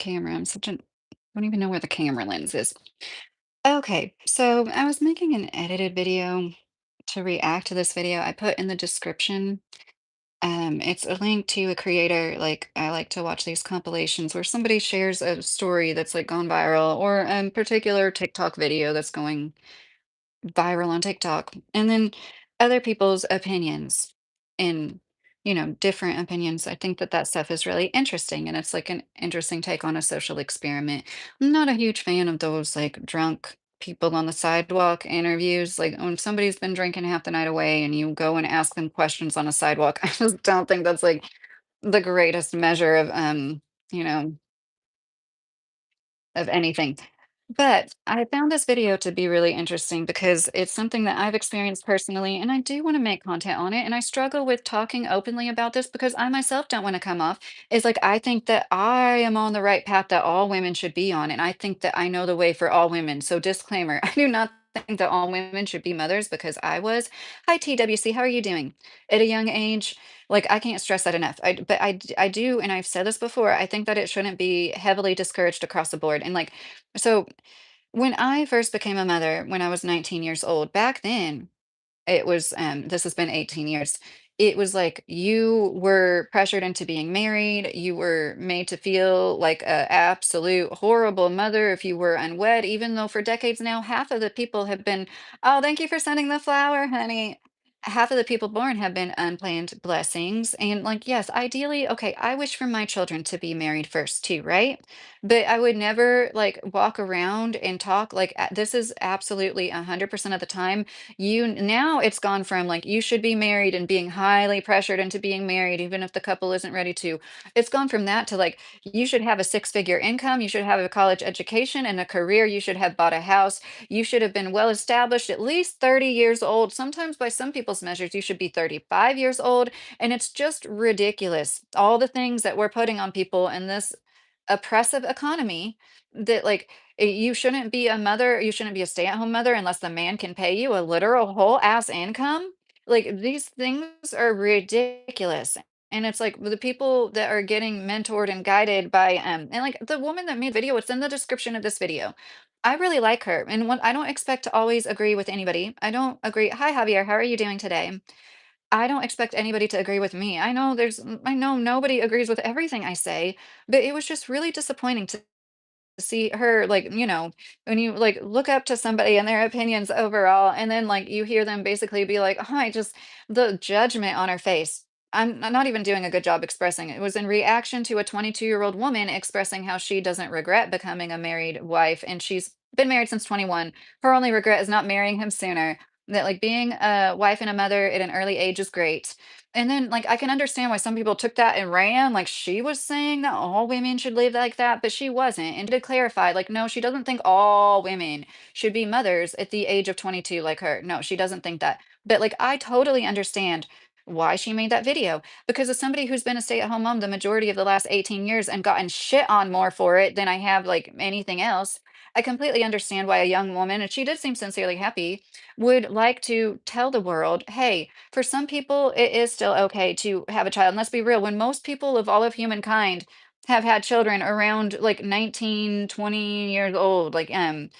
Camera. I'm such an don't even know where the camera lens is. Okay, so I was making an edited video to react to this video. I put in the description. It's a link to a creator. Like I like to watch these compilations where somebody shares a story that's like gone viral or a particular TikTok video that's going viral on TikTok, and then other people's opinions and different opinions. I think that that stuff is really interesting, and it's like an interesting take on a social experiment. I'm not a huge fan of those like drunk people on the sidewalk interviews. Like when somebody's been drinking half the night away and you go and ask them questions on a sidewalk, I just don't think that's like the greatest measure of you know, of anything. But I found this video to be really interesting because it's something that I've experienced personally, and I do want to make content on it. And I struggle with talking openly about this because I myself don't want to come off. It's like I think that I am on the right path that all women should be on, and I think that I know the way for all women. So, disclaimer, I do not think that all women should be mothers because I was. Hi, TWC, how are you doing? At a young age, like I can't stress that enough. I do, and I've said this before. I think that it shouldn't be heavily discouraged across the board. And like so when I first became a mother when I was 19 years old, back then, it was, this has been 18 years. It was like you were pressured into being married. You were made to feel like a absolute horrible mother if you were unwed, even though for decades now, half of the people have been, oh, thank you for sending the flower, honey. Half of the people born have been unplanned blessings. And like, yes, ideally, okay, I wish for my children to be married first too, right? But I would never like walk around and talk like this is absolutely 100% of the time you now it's gone from like you should be married and being highly pressured into being married even if the couple isn't ready to. It's gone from that to like you should have a six-figure income, you should have a college education and a career, you should have bought a house, you should have been well established at least 30 years old. Sometimes by some people's measures you should be 35 years old, and it's just ridiculous. All the things that we're putting on people in this oppressive economy that like you shouldn't be a mother, you shouldn't be a stay-at-home mother unless the man can pay you a literal whole ass income. Like these things are ridiculous. And it's like the people that are getting mentored and guided by and like the woman that made the video, it's in the description of this video. I really like her. And when I don't expect to always agree with anybody. I don't agree. Hi Javier, how are you doing today? I don't expect anybody to agree with me. I know nobody agrees with everything I say, but it was just really disappointing to see her like, when you like look up to somebody and their opinions overall, and then like you hear them basically be like, oh, I just the judgment on her face. I'm not even doing a good job expressing it. It was in reaction to a 22-year-old woman expressing how she doesn't regret becoming a married wife, and she's been married since 21. Her only regret is not marrying him sooner. That like being a wife and a mother at an early age is great. And then, like, I can understand why some people took that and ran. Like, she was saying that all women should live like that, but she wasn't. And to clarify, like, no, she doesn't think all women should be mothers at the age of 22 like her. No, she doesn't think that. But, like, I totally understand why she made that video. Because as somebody who's been a stay-at-home mom the majority of the last 18 years and gotten shit on more for it than I have, like, anything else, I completely understand why a young woman, and she did seem sincerely happy, would like to tell the world, hey, for some people, it is still okay to have a child. And let's be real, when most people of all of humankind have had children around like 19, 20 years old, like and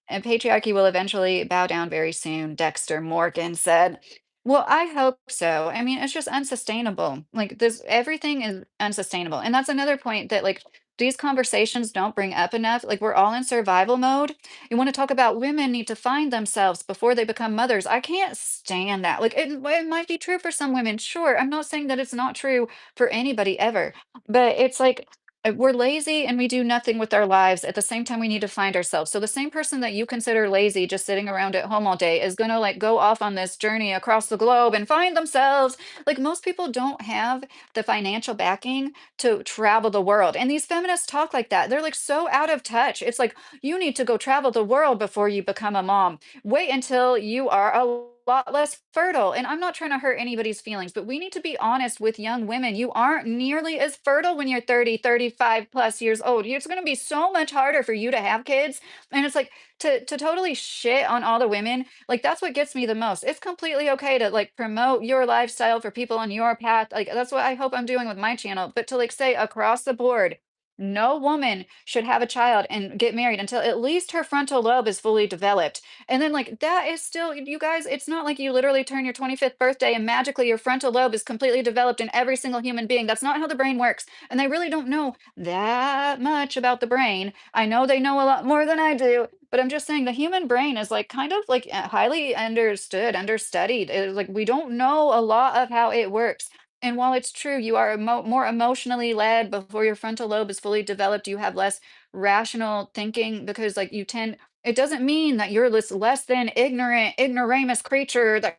patriarchy will eventually bow down very soon, Dexter Morgan said. Well, I hope so. I mean, it's just unsustainable. Like this, everything is unsustainable. And that's another point that like these conversations don't bring up enough. Like we're all in survival mode. You want to talk about women need to find themselves before they become mothers. I can't stand that. Like it might be true for some women. Sure. I'm not saying that it's not true for anybody ever, but it's like we're lazy and we do nothing with our lives. At the same time, we need to find ourselves. So the same person that you consider lazy, just sitting around at home all day, is gonna like go off on this journey across the globe and find themselves. Like most people don't have the financial backing to travel the world. And these feminists talk like that. They're like so out of touch. It's like you need to go travel the world before you become a mom. Wait until you are a lot less fertile. And I'm not trying to hurt anybody's feelings, but we need to be honest with young women. You aren't nearly as fertile when you're 30, 35 plus years old. It's going to be so much harder for you to have kids. And it's like to totally shit on all the women. Like that's what gets me the most. It's completely okay to like promote your lifestyle for people on your path. Like that's what I hope I'm doing with my channel. But to like say across the board, No woman should have a child and get married until at least her frontal lobe is fully developed. And then, like, that is still, you guys, it's not like you literally turn your 25th birthday and magically your frontal lobe is completely developed in every single human being. That's not how the brain works. And they really don't know that much about the brain. I know they know a lot more than I do, but I'm just saying the human brain is like kind of like highly understood, understudied. Like, we don't know a lot of how it works. And while it's true, you are more emotionally led before your frontal lobe is fully developed, you have less rational thinking because, like, it doesn't mean that you're this less than ignorant, ignoramus creature that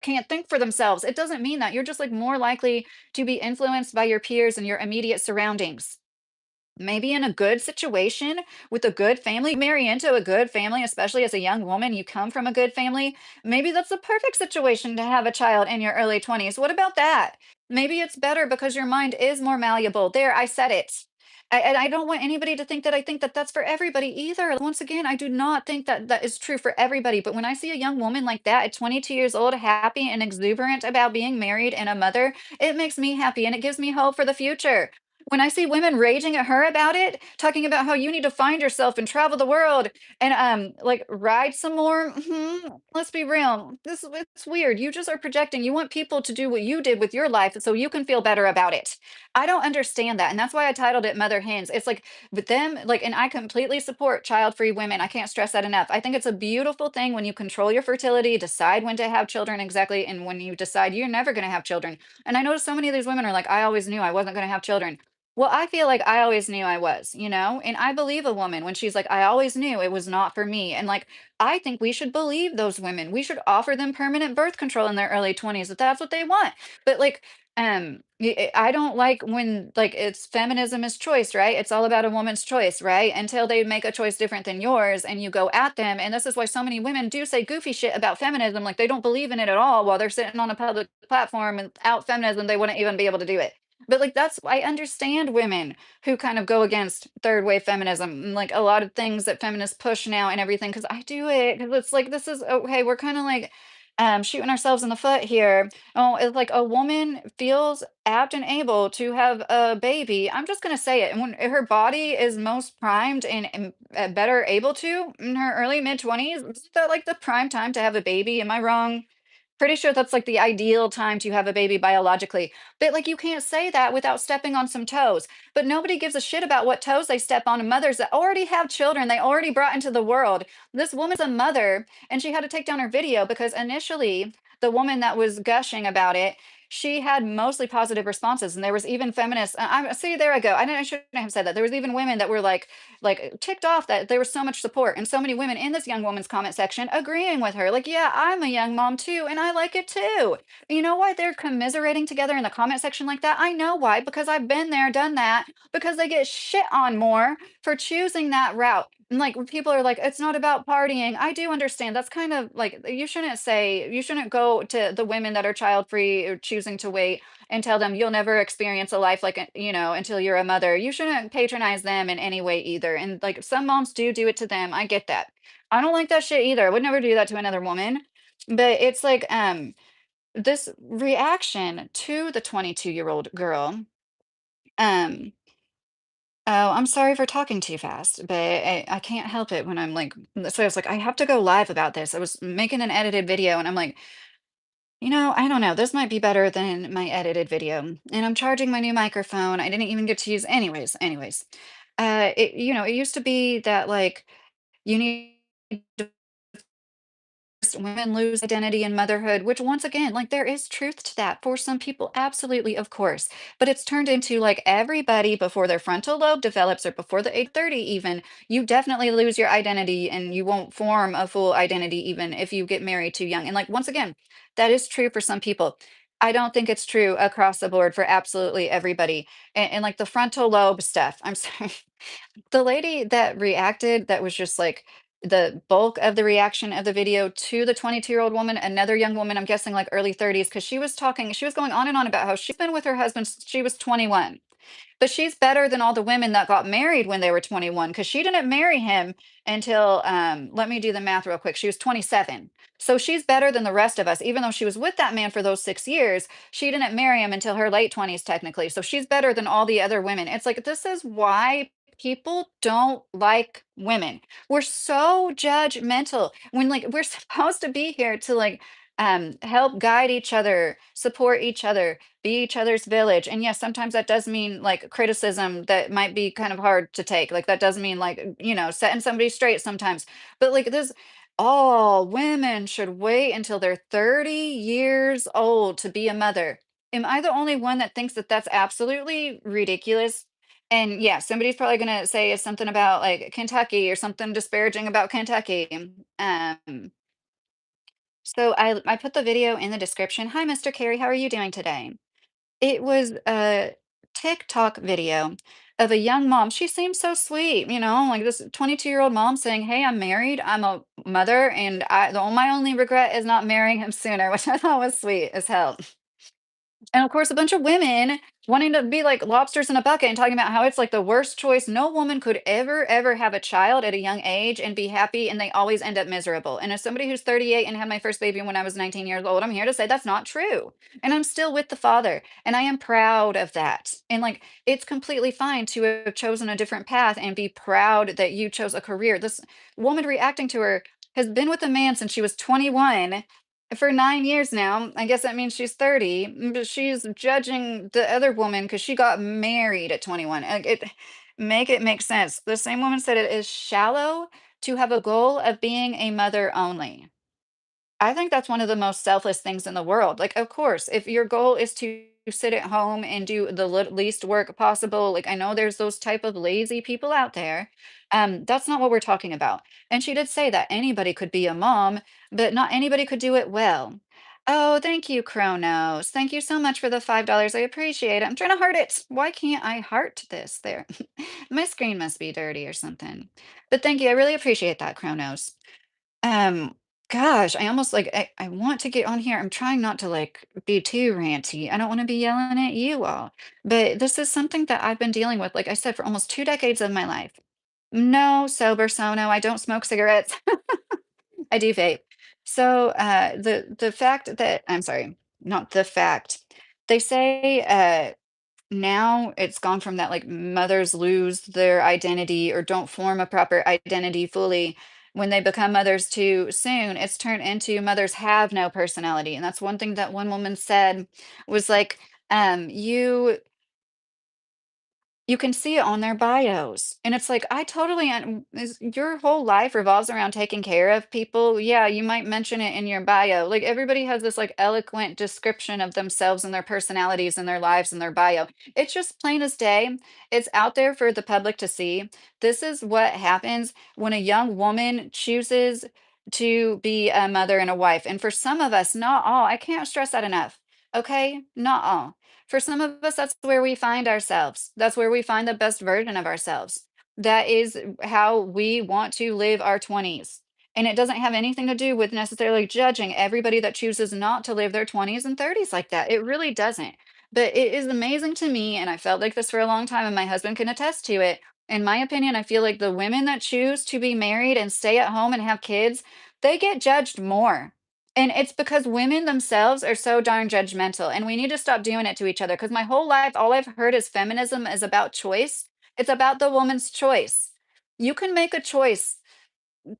can't think for themselves. It doesn't mean that. You're just like more likely to be influenced by your peers and your immediate surroundings. Maybe in a good situation with a good family, marry into a good family, especially as a young woman, you come from a good family. Maybe that's the perfect situation to have a child in your early 20s. What about that? Maybe it's better because your mind is more malleable. There, I said it. And I don't want anybody to think that I think that that's for everybody either. Once again, I do not think that that is true for everybody. But when I see a young woman like that at 22 years old, happy and exuberant about being married and a mother, it makes me happy and it gives me hope for the future. When I see women raging at her about it, talking about how you need to find yourself and travel the world and like ride some more, let's be real. It's weird. You just are projecting. You want people to do what you did with your life so you can feel better about it. I don't understand that. And that's why I titled it Mother Hens. It's like with them, like, and I completely support child-free women. I can't stress that enough. I think it's a beautiful thing when you control your fertility, decide when to have children exactly, and when you decide you're never going to have children. And I notice so many of these women are like, I always knew I wasn't going to have children. Well, I feel like I always knew I was, you know? And I believe a woman when she's like, I always knew it was not for me. And like, I think we should believe those women. We should offer them permanent birth control in their early 20s if that's what they want. But like, I don't like when like it's feminism is choice, right? It's all about a woman's choice, right? Until they make a choice different than yours and you go at them. And this is why so many women do say goofy shit about feminism, like they don't believe in it at all while they're sitting on a public platform and out feminism, they wouldn't even be able to do it. But like that's I understand women who kind of go against third wave feminism and like a lot of things that feminists push now and everything because I do it because it's like this is okay, we're kind of like shooting ourselves in the foot here. Oh, it's like a woman feels apt and able to have a baby. I'm just gonna say it. And when her body is most primed and better able to in her early mid 20s, is that like the prime time to have a baby? Am I wrong? Pretty sure that's like the ideal time to have a baby biologically. But like you can't say that without stepping on some toes. But nobody gives a shit about what toes they step on in mothers that already have children they already brought into the world. This woman's a mother and she had to take down her video because initially the woman that was gushing about it, she had mostly positive responses. And there was even feminists. I see there I go. I shouldn't have said that. There was even women that were like ticked off that there was so much support and so many women in this young woman's comment section agreeing with her like yeah I'm a young mom too and I like it too. You know why they're commiserating together in the comment section like that? I know why, because I've been there done that, because they get shit on more for choosing that route. And like when people are like it's not about partying, I do understand that's kind of like you shouldn't go to the women that are child free or choosing to wait and tell them you'll never experience a life like you know until you're a mother. You shouldn't patronize them in any way either. And like some moms do it to them. I get that. I don't like that shit either. I would never do that to another woman. But it's like this reaction to the 22-year-old girl. Um oh, I'm sorry for talking too fast, but I can't help it when I'm like so I was like I have to go live about this. I was making an edited video and I'm like I don't know. This might be better than my edited video. And I'm charging my new microphone. I didn't even get to use anyways. It used to be that like you need to women lose identity in motherhood, which once again, like there is truth to that for some people, absolutely, of course. But it's turned into like everybody before their frontal lobe develops or before the age 30 even, you definitely lose your identity and you won't form a full identity even if you get married too young. And like once again, that is true for some people. I don't think it's true across the board for absolutely everybody. And like the frontal lobe stuff, I'm sorry. The lady that reacted, that was just like the bulk of the reaction of the video to the 22-year-old woman, another young woman, I'm guessing like early 30s, because she was going on and on about how she's been with her husband since she was 21. But she's better than all the women that got married when they were 21 because she didn't marry him until, let me do the math real quick. She was 27. So she's better than the rest of us. Even though she was with that man for those 6 years, she didn't marry him until her late 20s, technically. So she's better than all the other women. It's like, this is why people don't like women. We're so judgmental when, like, we're supposed to be here to, like, help guide each other, support each other, be each other's village. And yes, sometimes that does mean like criticism that might be kind of hard to take. Like that does mean like, setting somebody straight sometimes. But like this, all women should wait until they're 30 years old to be a mother. Am I the only one that thinks that that's absolutely ridiculous? And yeah, somebody's probably going to say it's something about like Kentucky or something disparaging about Kentucky. Um, so I put the video in the description. Hi, Mr. Carey, how are you doing today? It was a TikTok video of a young mom. She seems so sweet, like this 22-year-old mom saying, "Hey, I'm married. I'm a mother, and my only regret is not marrying him sooner," which I thought was sweet as hell. And of course, a bunch of women wanting to be like lobsters in a bucket and talking about how it's like the worst choice. No woman could ever have a child at a young age and be happy, and they always end up miserable. And as somebody who's 38 and had my first baby when I was 19 years old, I'm here to say that's not true. And I'm still with the father, and I am proud of that. And like, it's completely fine to have chosen a different path and be proud that you chose a career. This woman reacting to her has been with a man since she was 21 for 9 years now. I guess that means she's 30, but she's judging the other woman because she got married at 21. Like, make it make sense. The same woman said it is shallow to have a goal of being a mother only. I think that's one of the most selfless things in the world. Like, of course, if your goal is to sit at home and do the least work possible, like I know there's those type of lazy people out there. That's not what we're talking about. And she did say that anybody could be a mom, but not anybody could do it well. Oh, thank you, Kronos. Thank you so much for the $5. I appreciate it. I'm trying to heart it. Why can't I heart this there? My screen must be dirty or something. But thank you. I really appreciate that, Kronos. Um, Gosh, I almost like I want to get on here. I'm trying not to like be too ranty. I don't want to be yelling at you all. But this is something that I've been dealing with, like I said, for almost 2 decades of my life. No, sober, so no, I don't smoke cigarettes. I do vape. So the fact that I'm sorry, not the fact. They say now it's gone from that like mothers lose their identity or don't form a proper identity fully when they become mothers too soon. It's turned into mothers have no personality. And that's one thing that one woman said was like, you can see it on their bios. And it's like, I totally your whole life revolves around taking care of people. Yeah, you might mention it in your bio. Like everybody has this like eloquent description of themselves and their personalities and their lives and their bio. It's just plain as day. It's out there for the public to see. This is what happens when a young woman chooses to be a mother and a wife. And for some of us, not all, I can't stress that enough. Okay? Not all. For some of us, that's where we find ourselves. That's where we find the best version of ourselves. That is how we want to live our 20s. And it doesn't have anything to do with necessarily judging everybody that chooses not to live their 20s and 30s like that. It really doesn't. But it is amazing to me, and I felt like this for a long time, and my husband can attest to it. In my opinion, I feel like the women that choose to be married and stay at home and have kids, they get judged more, and it's because women themselves are so darn judgmental, and we need to stop doing it to each other. Because my whole life, all I've heard is feminism is about choice. It's about the woman's choice. You can make a choice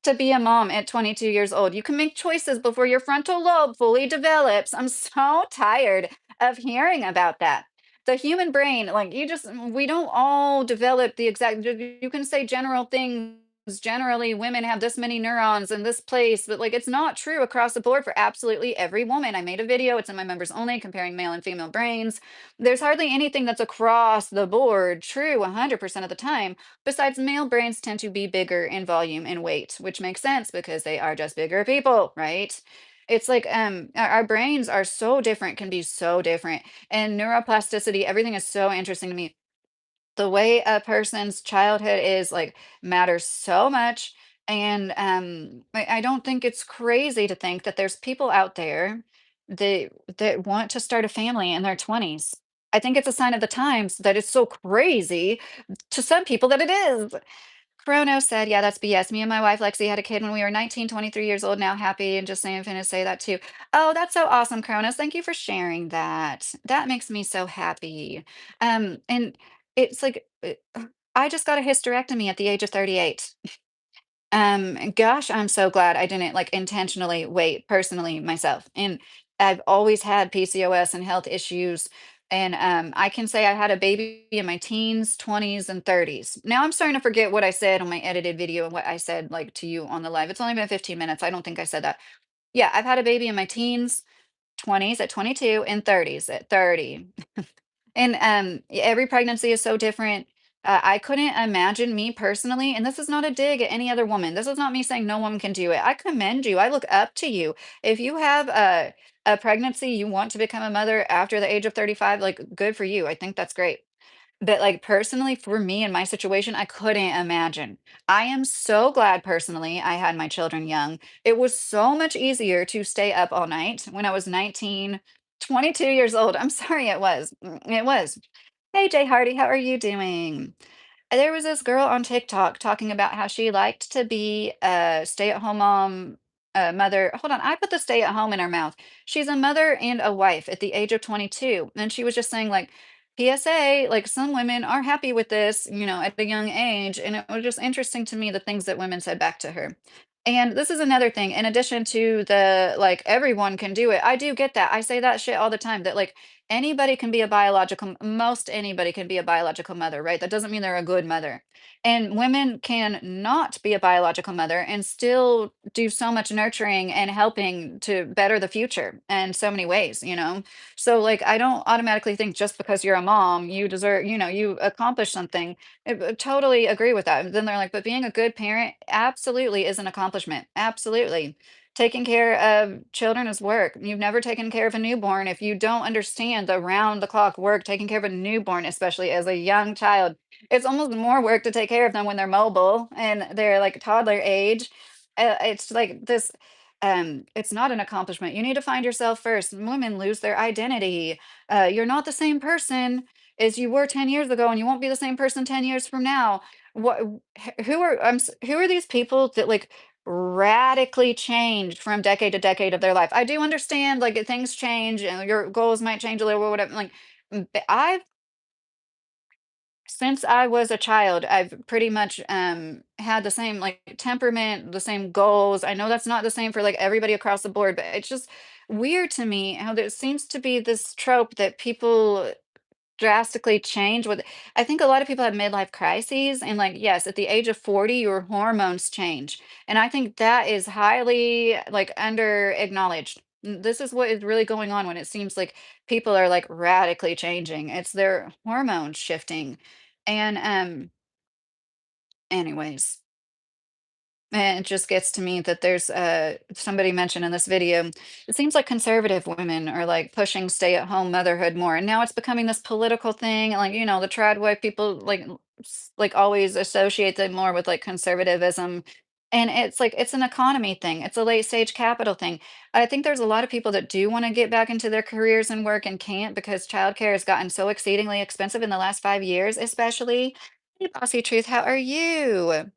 to be a mom at 22 years old. You can make choices before your frontal lobe fully develops. I'm so tired of hearing about that. The human brain, like we don't all develop the exact, you can say general things. Generally, women have this many neurons in this place, but like it's not true across the board for absolutely every woman. I made a video, it's in my members only, comparing male and female brains. There's hardly anything that's across the board true 100% of the time. Besides, male brains tend to be bigger in volume and weight, which makes sense because they are just bigger people, right? It's like our brains are so different, can be so different. And neuroplasticity, everything is so interesting to me. The way a person's childhood is like matters so much. And I don't think it's crazy to think that there's people out there that want to start a family in their 20s. I think it's a sign of the times that it's so crazy to some people that it is. Chrono said, "Yeah, that's BS. Me and my wife Lexi had a kid when we were 19, 23 years old, now happy." And just saying, finna say that too. Oh, that's so awesome, Chronos. Thank you for sharing that. That makes me so happy. And it's like I just got a hysterectomy at the age of 38. Gosh, I'm so glad I didn't like intentionally wait personally myself. And I've always had PCOS and health issues. And I can say I had a baby in my teens, 20s, and 30s. Now I'm starting to forget what I said on my edited video and what I said like to you on the live. It's only been 15 minutes. I don't think I said that. Yeah, I've had a baby in my teens, 20s at 22, and 30s at 30. And, every pregnancy is so different. I couldn't imagine me personally, and this is not a dig at any other woman. This is not me saying no woman can do it. I commend you. I look up to you. If you have a pregnancy, you want to become a mother after the age of 35, like good for you. I think that's great. But like personally, for me in my situation, I couldn't imagine. I am so glad personally I had my children young. It was so much easier to stay up all night when I was 19, 22 years old. I'm sorry, it was. It was. Hey, Jay Hardy, how are you doing? There was this girl on TikTok talking about how she liked to be a stay-at-home mom, mother. Hold on, I put the stay-at-home in her mouth. She's a mother and a wife at the age of 22. And she was just saying, like, PSA, like some women are happy with this, at a young age. And it was just interesting to me the things that women said back to her. And this is another thing, in addition to the like everyone can do it. I do get that. I say that shit all the time that like anybody can be a most anybody can be a biological mother, right? That doesn't mean they're a good mother. And women can not be a biological mother and still do so much nurturing and helping to better the future in so many ways. So like I don't automatically think just because you're a mom, you deserve, you accomplish something. I totally agree with that. Then they're like, but being a good parent absolutely is an accomplishment. Absolutely. Taking care of children is work. You've never taken care of a newborn. If you don't understand the round the clock work, taking care of a newborn, especially as a young child, it's almost more work to take care of them when they're mobile and they're like toddler age. It's like this, it's not an accomplishment. You need to find yourself first. Women lose their identity. You're not the same person as you were 10 years ago, and you won't be the same person 10 years from now. What, who are these people that like radically changed from decade to decade of their life? I do understand like things change and your goals might change a little or whatever. Like I've since I was a child, I've pretty much had the same like temperament, the same goals. I know that's not the same for like everybody across the board, but it's just weird to me how there seems to be this trope that people drastically change with. I think a lot of people have midlife crises and like yes, at the age of 40 your hormones change. And I think that is highly like under acknowledged. This is what is really going on when it seems like people are like radically changing. It's their hormones shifting. And anyways, and it just gets to me that there's somebody mentioned in this video, it seems like conservative women are like pushing stay-at-home motherhood more. And now it's becoming this political thing. Like, the trad wife people like like always associate them more with like conservatism. And it's like it's an economy thing. It's a late stage capital thing. I think there's a lot of people that do want to get back into their careers and work and can't because childcare has gotten so exceedingly expensive in the last 5 years, especially. Hey, Bossy Truth, how are you?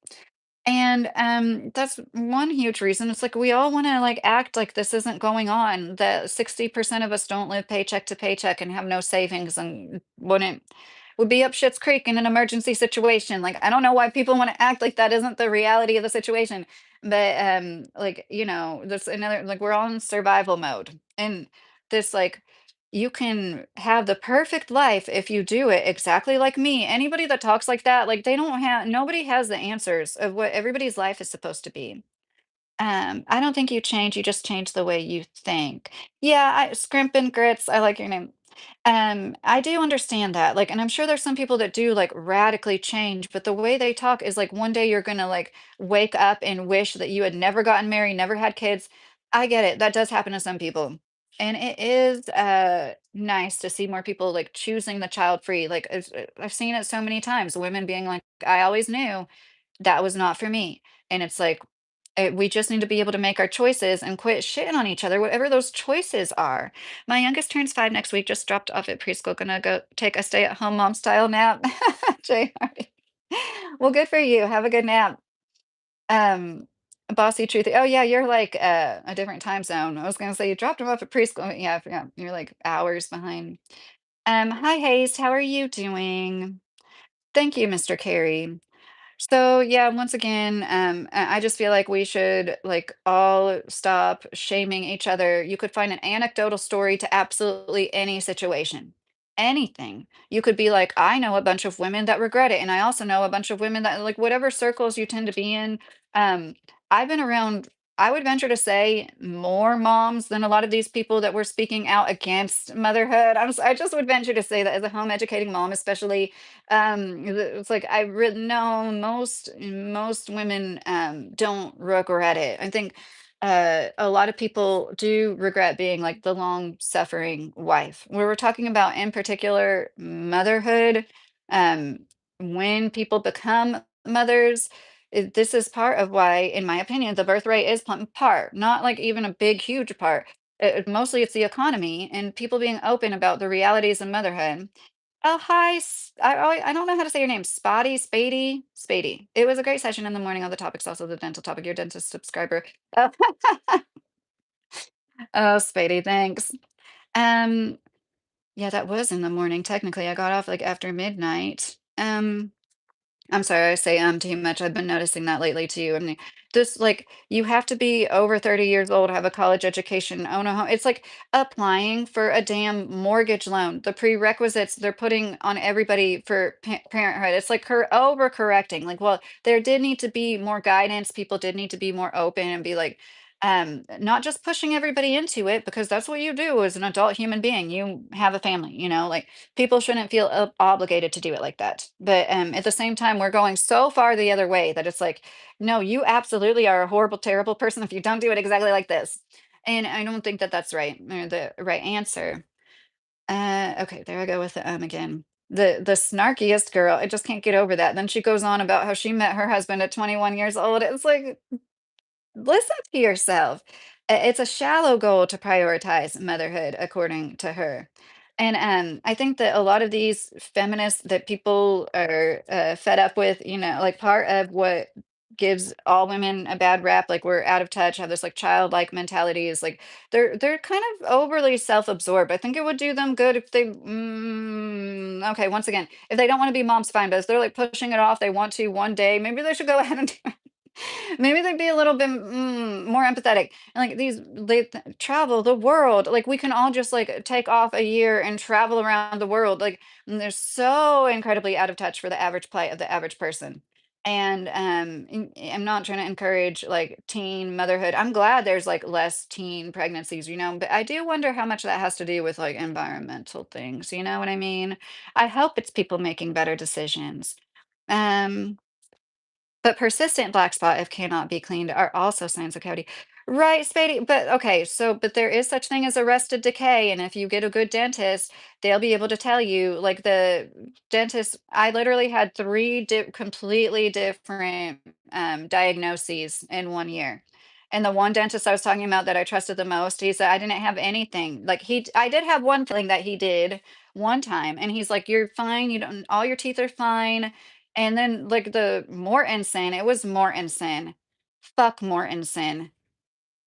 And, that's one huge reason. It's like we all wanna, like, act like this isn't going on, that 60% of us don't live paycheck to paycheck and have no savings and would be up shit's creek in an emergency situation. Like, I don't know why people wanna act like that isn't the reality of the situation. But, like, there's another like, we're all in survival mode. And this, like, you can have the perfect life if you do it exactly like me. Anybody that talks like that, like they don't have nobody has the answers of what everybody's life is supposed to be. I don't think you change, you just change the way you think. Yeah, Scrimp and Grits, I like your name. I do understand that. Like, and I'm sure there's some people that do like radically change, but the way they talk is like one day you're gonna like wake up and wish that you had never gotten married, never had kids. I get it. That does happen to some people. And it is nice to see more people like choosing the child free. Like I've seen it so many times, women being like, I always knew that was not for me. And it's like We just need to be able to make our choices and quit shitting on each other, whatever those choices are. My youngest turns 5 next week, just dropped off at preschool, gonna go take a stay-at-home mom style nap. Jay Hardy. Well, good for you. Have a good nap. Um, Bossy Truthy. Oh yeah, you're like a different time zone. I was gonna say you dropped him off at preschool. Yeah, I forgot. You're like hours behind. Hi Hayes, how are you doing? Thank you, Mr. Carey. So yeah, once again, I just feel like we should like all stop shaming each other. You could find an anecdotal story to absolutely any situation, anything. You could be like, I know a bunch of women that regret it, and I also know a bunch of women that like whatever circles you tend to be in. Um, I've been around. I would venture to say more moms than a lot of these people that were speaking out against motherhood. I just would venture to say that as a home educating mom, especially it's like I really know most women don't regret it. I think a lot of people do regret being like the long suffering wife. We were talking about in particular motherhood. Um, when people become mothers, this is part of why, in my opinion, the birth rate is part, not like even a big huge part. Mostly it's the economy and people being open about the realities of motherhood. Oh, hi. I don't know how to say your name. Spotty, Spady, Spady. It was a great session in the morning on the topics, also the dental topic, your dentist subscriber. Oh, oh, Spady, thanks. Um, yeah, that was in the morning. Technically, I got off like after midnight. I'm sorry, I say too much. I've been noticing that lately too. I mean, this like you have to be over 30 years old, have a college education, own a home. It's like applying for a damn mortgage loan. The prerequisites they're putting on everybody for parenthood. It's like overcorrecting. Like, well, there did need to be more guidance. People did need to be more open and be like, not just pushing everybody into it because that's what you do as an adult human being. You have a family, like people shouldn't feel obligated to do it like that. But at the same time, we're going so far the other way that it's like, no, you absolutely are a horrible, terrible person if you don't do it exactly like this. And I don't think that that's right, or the right answer. Okay, there I go with the again. The snarkiest girl. I just can't get over that. Then she goes on about how she met her husband at 21 years old. It's like, listen to yourself. It's a shallow goal to prioritize motherhood, according to her. And I think that a lot of these feminists that people are fed up with, like part of what gives all women a bad rap, like we're out of touch, have this like childlike mentality, is like they're kind of overly self-absorbed. I think it would do them good if they, okay, once again, if they don't want to be moms, fine, but if they're like pushing it off, they want to one day, maybe they should go ahead and do it. Maybe they'd be a little bit more empathetic. And like travel the world. Like we can all just like take off a year and travel around the world. Like they're so incredibly out of touch for the average plight of the average person. And I'm not trying to encourage like teen motherhood. I'm glad there's like less teen pregnancies, but I do wonder how much that has to do with like environmental things. You know what I mean? I hope it's people making better decisions. Um, but persistent black spot, if cannot be cleaned, are also signs of cavity. Right, Spady. But okay, but there is such thing as arrested decay, and if you get a good dentist, they'll be able to tell you. Like the dentist, I literally had three completely different diagnoses in one year. And the one dentist I was talking about that I trusted the most, he said I didn't have anything. Like I did have one thing that he did one time, and he's like, "You're fine. You don't. All your teeth are fine." And then, like, the Mortensen, it was Mortensen. Fuck Mortensen.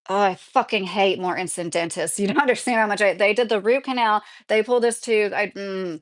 Oh, I fucking hate Mortensen dentists. You don't understand how much they did the root canal, they pulled this tooth, and,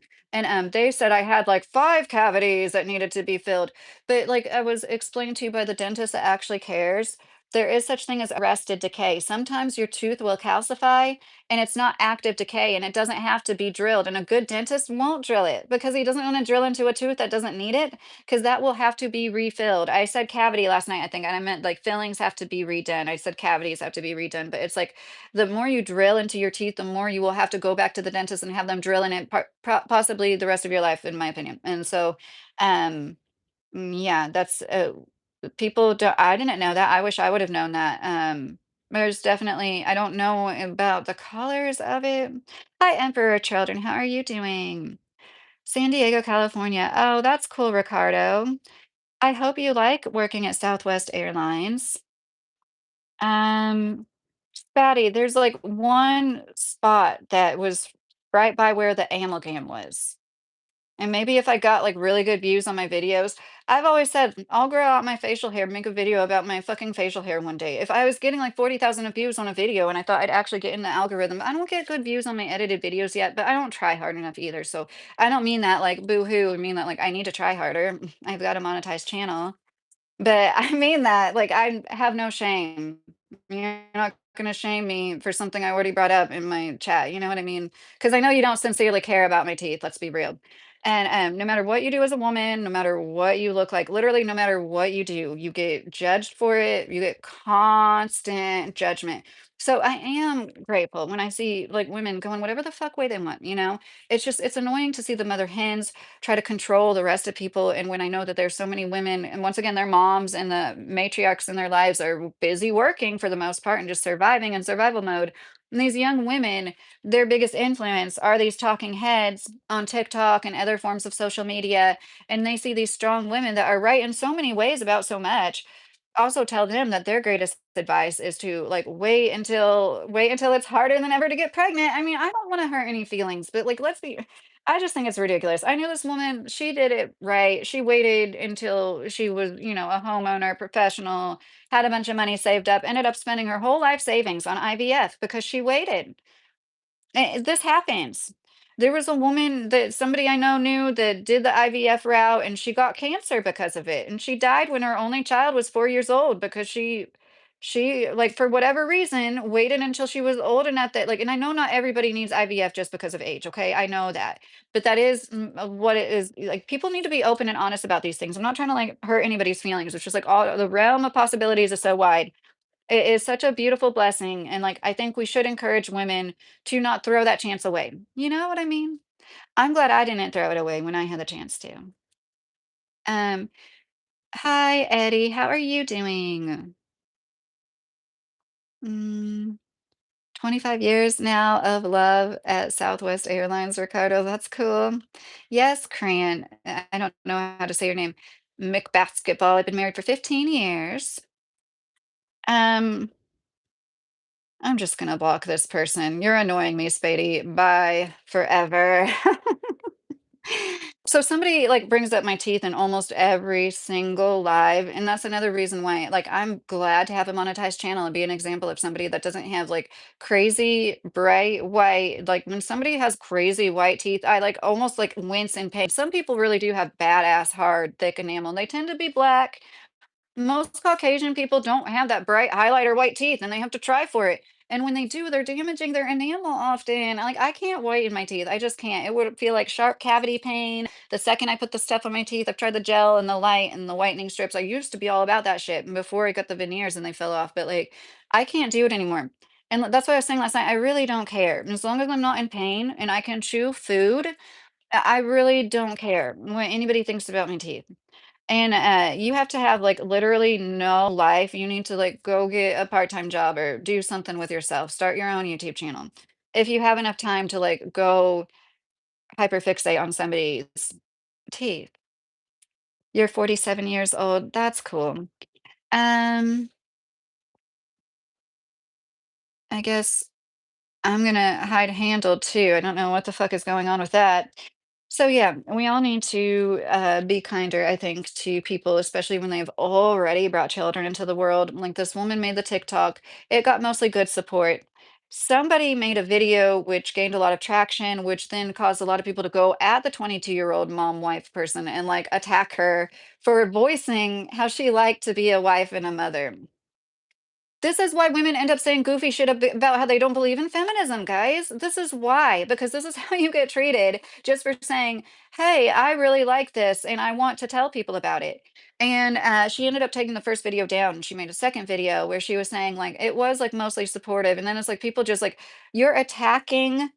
they said I had, like, 5 cavities that needed to be filled. But, like, I was explained to you by the dentist that actually cares, there is such thing as arrested decay. Sometimes your tooth will calcify, and it's not active decay, and it doesn't have to be drilled, and a good dentist won't drill it because he doesn't wanna drill into a tooth that doesn't need it, because that will have to be refilled. I said cavity last night, I think, and I meant like fillings have to be redone. I said cavities have to be redone, but it's like the more you drill into your teeth, the more you will have to go back to the dentist and have them drill in it, possibly the rest of your life, in my opinion. And so, um, yeah, that's people. I didn't know that. I wish I would have known that. There's definitely. I don't know about the colors of it. Hi, Emperor Children. How are you doing? San Diego, California. Oh, that's cool, Ricardo. I hope you like working at Southwest Airlines. Um, Fatty, there's like one spot that was right by where the amalgam was. And maybe if I got like really good views on my videos, I've always said I'll grow out my facial hair, make a video about my fucking facial hair one day. If I was getting like 40,000 views on a video and I thought I'd actually get in the algorithm, I don't get good views on my edited videos yet, but I don't try hard enough either. So I don't mean that like boo hoo. I mean that like I need to try harder. I've got a monetized channel. But I mean that, like, I have no shame. You're not gonna shame me for something I already brought up in my chat, you know what I mean? Because I know you don't sincerely care about my teeth, let's be real. And, no matter what you do as a woman, no matter what you look like, literally no matter what you do, you get judged for it, you get constant judgment. So I am grateful when I see, like, women going whatever the fuck way they want, you know? It's just it's annoying to see the mother hens try to control the rest of people. And when I know that there's so many women, and once again, their moms and the matriarchs in their lives are busy working for the most part and just surviving in survival mode. And these young women, their biggest influence are these talking heads on TikTok and other forms of social media. And they see these strong women that are right in so many ways about so much. Also tell them that their greatest advice is to like wait until it's harder than ever to get pregnant. I mean, I don't want to hurt any feelings, but like let's be I just think it's ridiculous. I knew this woman, she did it right. She waited until she was, a homeowner, professional, had a bunch of money saved up, ended up spending her whole life savings on IVF because she waited. This happens. There was a woman that somebody I know knew that did the IVF route and she got cancer because of it. And she died when her only child was 4 years old because she like for whatever reason waited until she was old enough that like and I know not everybody needs IVF just because of age, okay? I know that. But that is what it is. Like people need to be open and honest about these things. I'm not trying to like hurt anybody's feelings. It's just like all the realm of possibilities is so wide. It is such a beautiful blessing, and, like, I think we should encourage women to not throw that chance away. You know what I mean? I'm glad I didn't throw it away when I had the chance to. Um, Hi, Eddie, how are you doing? Mm, 25 years now of love at Southwest Airlines, Ricardo, that's cool. Yes, Cran, I don't know how to say your name. McBasketball, I've been married for 15 years. Um I'm just gonna block this person. You're annoying me, Spady. Bye forever. So somebody like brings up my teeth in almost every single live, and that's another reason why like I'm glad to have a monetized channel and be an example of somebody that doesn't have like crazy bright white. Like when somebody has crazy white teeth, I like almost like wince in pain. Some people really do have badass hard thick enamel. And they tend to be black. Most Caucasian people don't have that bright highlighter white teeth and they have to try for it. And when they do, they're damaging their enamel often. Like I can't whiten my teeth. I just can't. It would feel like sharp cavity pain. The second I put the stuff on my teeth, I've tried the gel and the light and the whitening strips. I used to be all about that shit before I got the veneers and they fell off. But like I can't do it anymore. And that's what I was saying last night. I really don't care. As long as I'm not in pain and I can chew food, I really don't care what anybody thinks about my teeth. And, you have to have, like, literally no life. You need to, like, go get a part-time job or do something with yourself. Start your own YouTube channel. If you have enough time to, like, go hyperfixate on somebody's teeth. You're 47 years old. That's cool. Um, I guess I'm gonna hide a handle too. I don't know what the fuck is going on with that. So yeah, we all need to be kinder, I think, to people, especially when they've already brought children into the world. Like this woman made the TikTok, it got mostly good support. Somebody made a video which gained a lot of traction, which then caused a lot of people to go at the 22-year-old mom wife person and like attack her for voicing how she liked to be a wife and a mother. This is why women end up saying goofy shit about how they don't believe in feminism, guys. This is why, because this is how you get treated just for saying, hey, I really like this and I want to tell people about it. And she ended up taking the first video down. She made a second video where she was saying, like, it was like mostly supportive. And then it's like people just like, you're attacking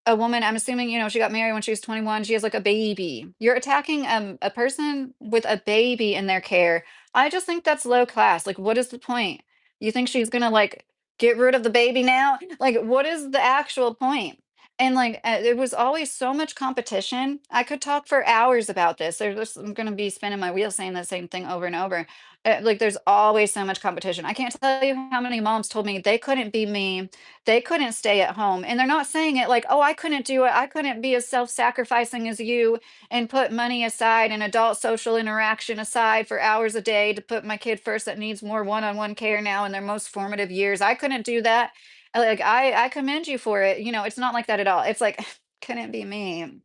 a woman. I'm assuming, she got married when she was 21. She has like a baby. You're attacking a person with a baby in their care. I just think that's low class. Like, what is the point? You think she's gonna like get rid of the baby now? Like, what is the actual point? And, like, there was always so much competition. I could talk for hours about this. There's just I'm gonna be spinning my wheels saying the same thing over and over. Like, there's always so much competition. I can't tell you how many moms told me they couldn't be me, they couldn't stay at home, and they're not saying it like, "Oh, I couldn't do it. I couldn't be as self-sacrificing as you and put money aside and adult social interaction aside for hours a day to put my kid first that needs more one-on-one care now in their most formative years. I couldn't do that." Like, I commend you for it, it's not like that at all. It's like, couldn't be me.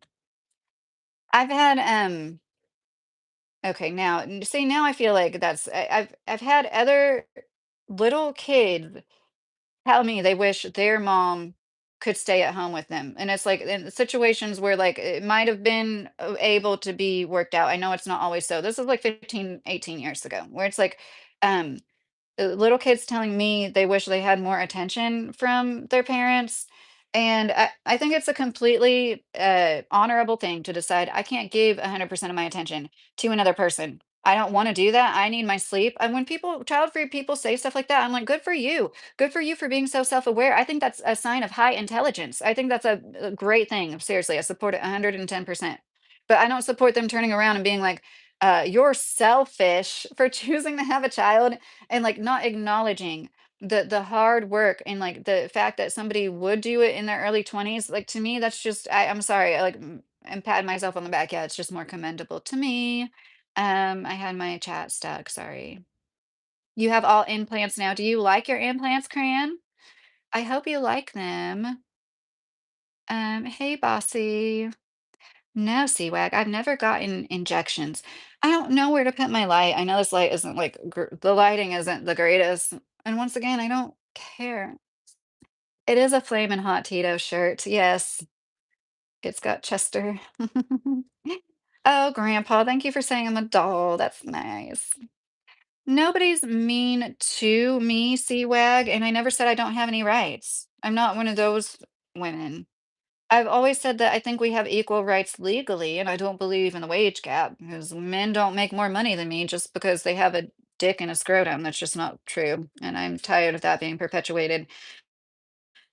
I've had, okay, now see, now I feel like I've had other little kids tell me they wish their mom could stay at home with them, and it's like in situations where, like, it might have been, able to be worked out. I know it's not always so. This is like 15, 18 years ago, where it's like, um little kids telling me they wish they had more attention from their parents. And I think it's a completely honorable thing to decide I can't give 100% of my attention to another person. I don't want to do that. I need my sleep. And when people, child free people say stuff like that, I'm like, good for you. Good for you for being so self aware. I think that's a sign of high intelligence. I think that's a great thing. Seriously, I support it 110%. But I don't support them turning around and being like, you're selfish for choosing to have a child and like not acknowledging the hard work and like the fact that somebody would do it in their early 20s. Like to me that's just I'm sorry, I'm patting myself on the back. Yeah, it's just more commendable to me. I had my chat stuck, sorry. You have all implants now. Do you like your implants, Crayon? I hope you like them. Hey bossy. No, C-Wag, I've never gotten injections. I don't know where to put my light. I know this light isn't like the lighting isn't the greatest. And once again, I don't care. It is a flaming hot Tito shirt. Yes, it's got Chester. Oh, Grandpa, thank you for saying I'm a doll. That's nice. Nobody's mean to me, C-Wag, and I never said I don't have any rights. I'm not one of those women. I've always said that I think we have equal rights legally, and I don't believe in the wage gap because men don't make more money than me just because they have a dick and a scrotum. That's just not true. And I'm tired of that being perpetuated.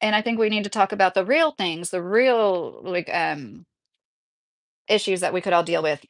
And I think we need to talk about the real things, the real like issues that we could all deal with.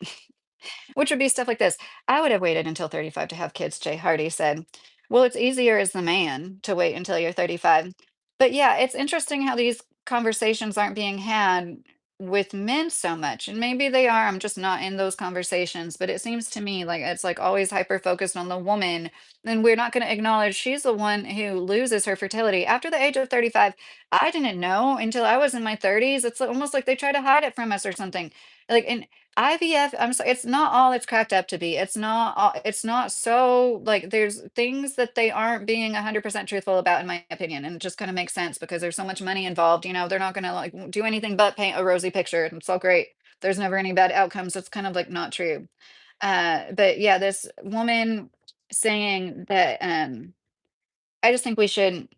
Which would be stuff like this. I would have waited until 35 to have kids, Jay Hardy said. Well, it's easier as the man to wait until you're 35. But yeah, it's interesting how these conversations aren't being had with men so much. And maybe they are. I'm just not in those conversations. But it seems to me like it's like always hyper focused on the woman. And we're not going to acknowledge she's the one who loses her fertility. After the age of 35, I didn't know until I was in my 30s. It's almost like they try to hide it from us or something. Like, and IVF, I'm sorry, it's not all it's cracked up to be. It's not all, it's not so like there's things that they aren't being 100% truthful about, in my opinion. And it just kind of makes sense because there's so much money involved. They're not going to like do anything but paint a rosy picture. It's all great. There's never any bad outcomes. It's kind of like not true. But yeah, this woman saying that I just think we should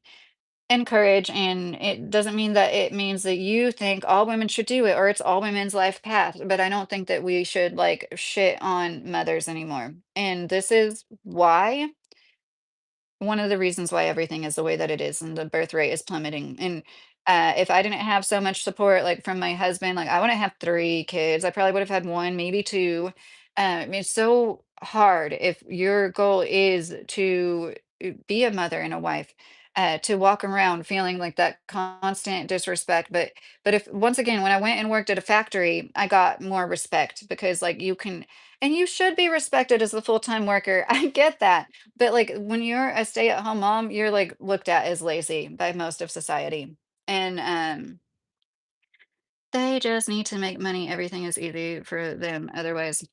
encourage, and it doesn't mean that it means that you think all women should do it or it's all women's life path, but I don't think that we should like shit on mothers anymore. And this is why one of the reasons why everything is the way that it is and the birth rate is plummeting. And if I didn't have so much support, like from my husband, like I wouldn't have 3 kids. I probably would have had one, maybe two. I mean, it's so hard if your goal is to be a mother and a wife, to walk around feeling like that constant disrespect. But if once again, when I went and worked at a factory, I got more respect because like you can, and you should be respected as a full-time worker. I get that, but, like, when you're a stay-at-home mom, you're, like, looked at as lazy by most of society, and, they just need to make money, everything is easy for them otherwise.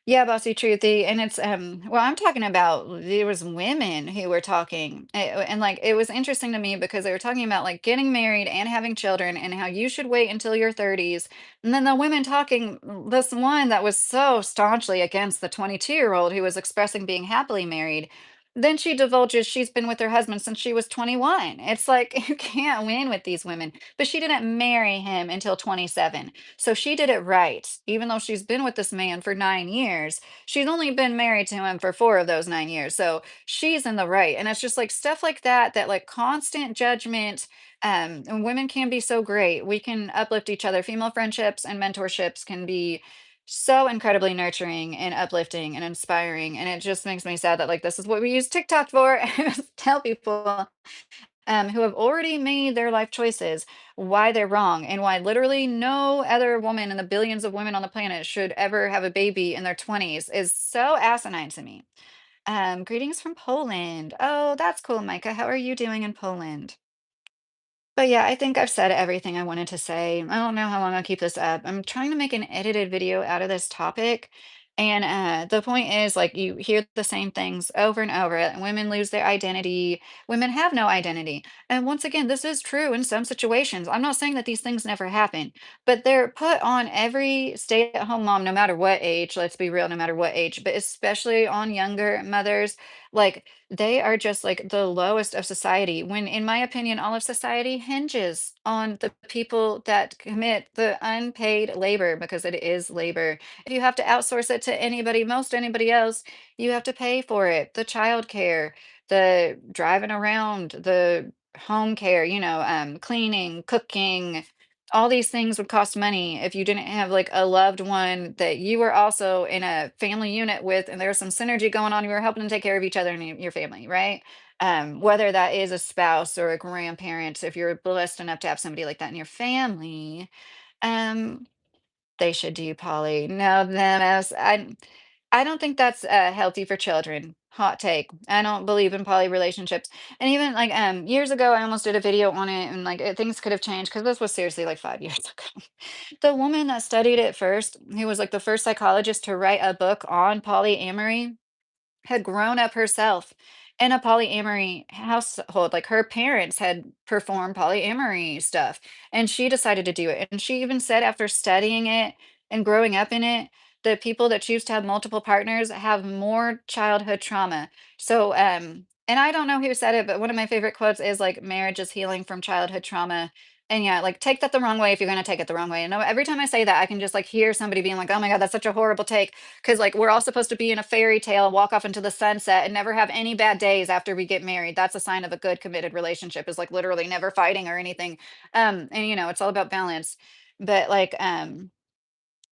Yeah, bossy truthy, and it's, well, I'm talking about there was women who were talking, and, like, it was interesting to me because they were talking about, like, getting married and having children and how you should wait until your 30s, and then the women talking this one that was so staunchly against the 22-year-old who was expressing being happily married, then she divulges she's been with her husband since she was 21. It's like you can't win with these women. But she didn't marry him until 27. So she did it right. Even though she's been with this man for 9 years, she's only been married to him for 4 of those 9 years. So she's in the right. And it's just like stuff like that, that like constant judgment. And women can be so great. We can uplift each other. Female friendships and mentorships can be so incredibly nurturing and uplifting and inspiring, and it just makes me sad that like this is what we use TikTok for. Tell people who have already made their life choices why they're wrong and why literally no other woman in the billions of women on the planet should ever have a baby in their 20s is so asinine to me. Greetings from Poland. Oh, that's cool, Micah. How are you doing in Poland? But yeah, I think I've said everything I wanted to say. I don't know how long I'll keep this up. I'm trying to make an edited video out of this topic. And the point is, like, you hear the same things over and over. Women lose their identity. Women have no identity. And once again, this is true in some situations. I'm not saying that these things never happen, but they're put on every stay-at-home mom, no matter what age. Let's be real, no matter what age, but especially on younger mothers. Like, they are just like the lowest of society, when, in my opinion, all of society hinges on the people that commit the unpaid labor, because it is labor. If you have to outsource it to anybody, most anybody else, you have to pay for it. The childcare, the driving around, the home care, cleaning, cooking, all these things would cost money if you didn't have like a loved one that you were also in a family unit with, and there's some synergy going on. You were helping to take care of each other and your family, right? Whether that is a spouse or a grandparent, if you're blessed enough to have somebody like that in your family, um, they should do poly. No, them as I don't think that's healthy for children. Hot take. I don't believe in poly relationships. And even like years ago, I almost did a video on it, and like things could have changed because this was seriously like 5 years ago. The woman that studied it first, who was like the first psychologist to write a book on polyamory, had grown up herself in a polyamory household. Like her parents had performed polyamory stuff, and she decided to do it. And she even said, after studying it and growing up in it, the people that choose to have multiple partners have more childhood trauma. So, and I don't know who said it, but one of my favorite quotes is like, marriage is healing from childhood trauma. And yeah, like take that the wrong way if you're going to take it the wrong way. And every time I say that, I can just like hear somebody being like, oh my God, that's such a horrible take. Because like we're all supposed to be in a fairy tale, walk off into the sunset, and never have any bad days after we get married. That's a sign of a good committed relationship, is like literally never fighting or anything. And it's all about balance. But like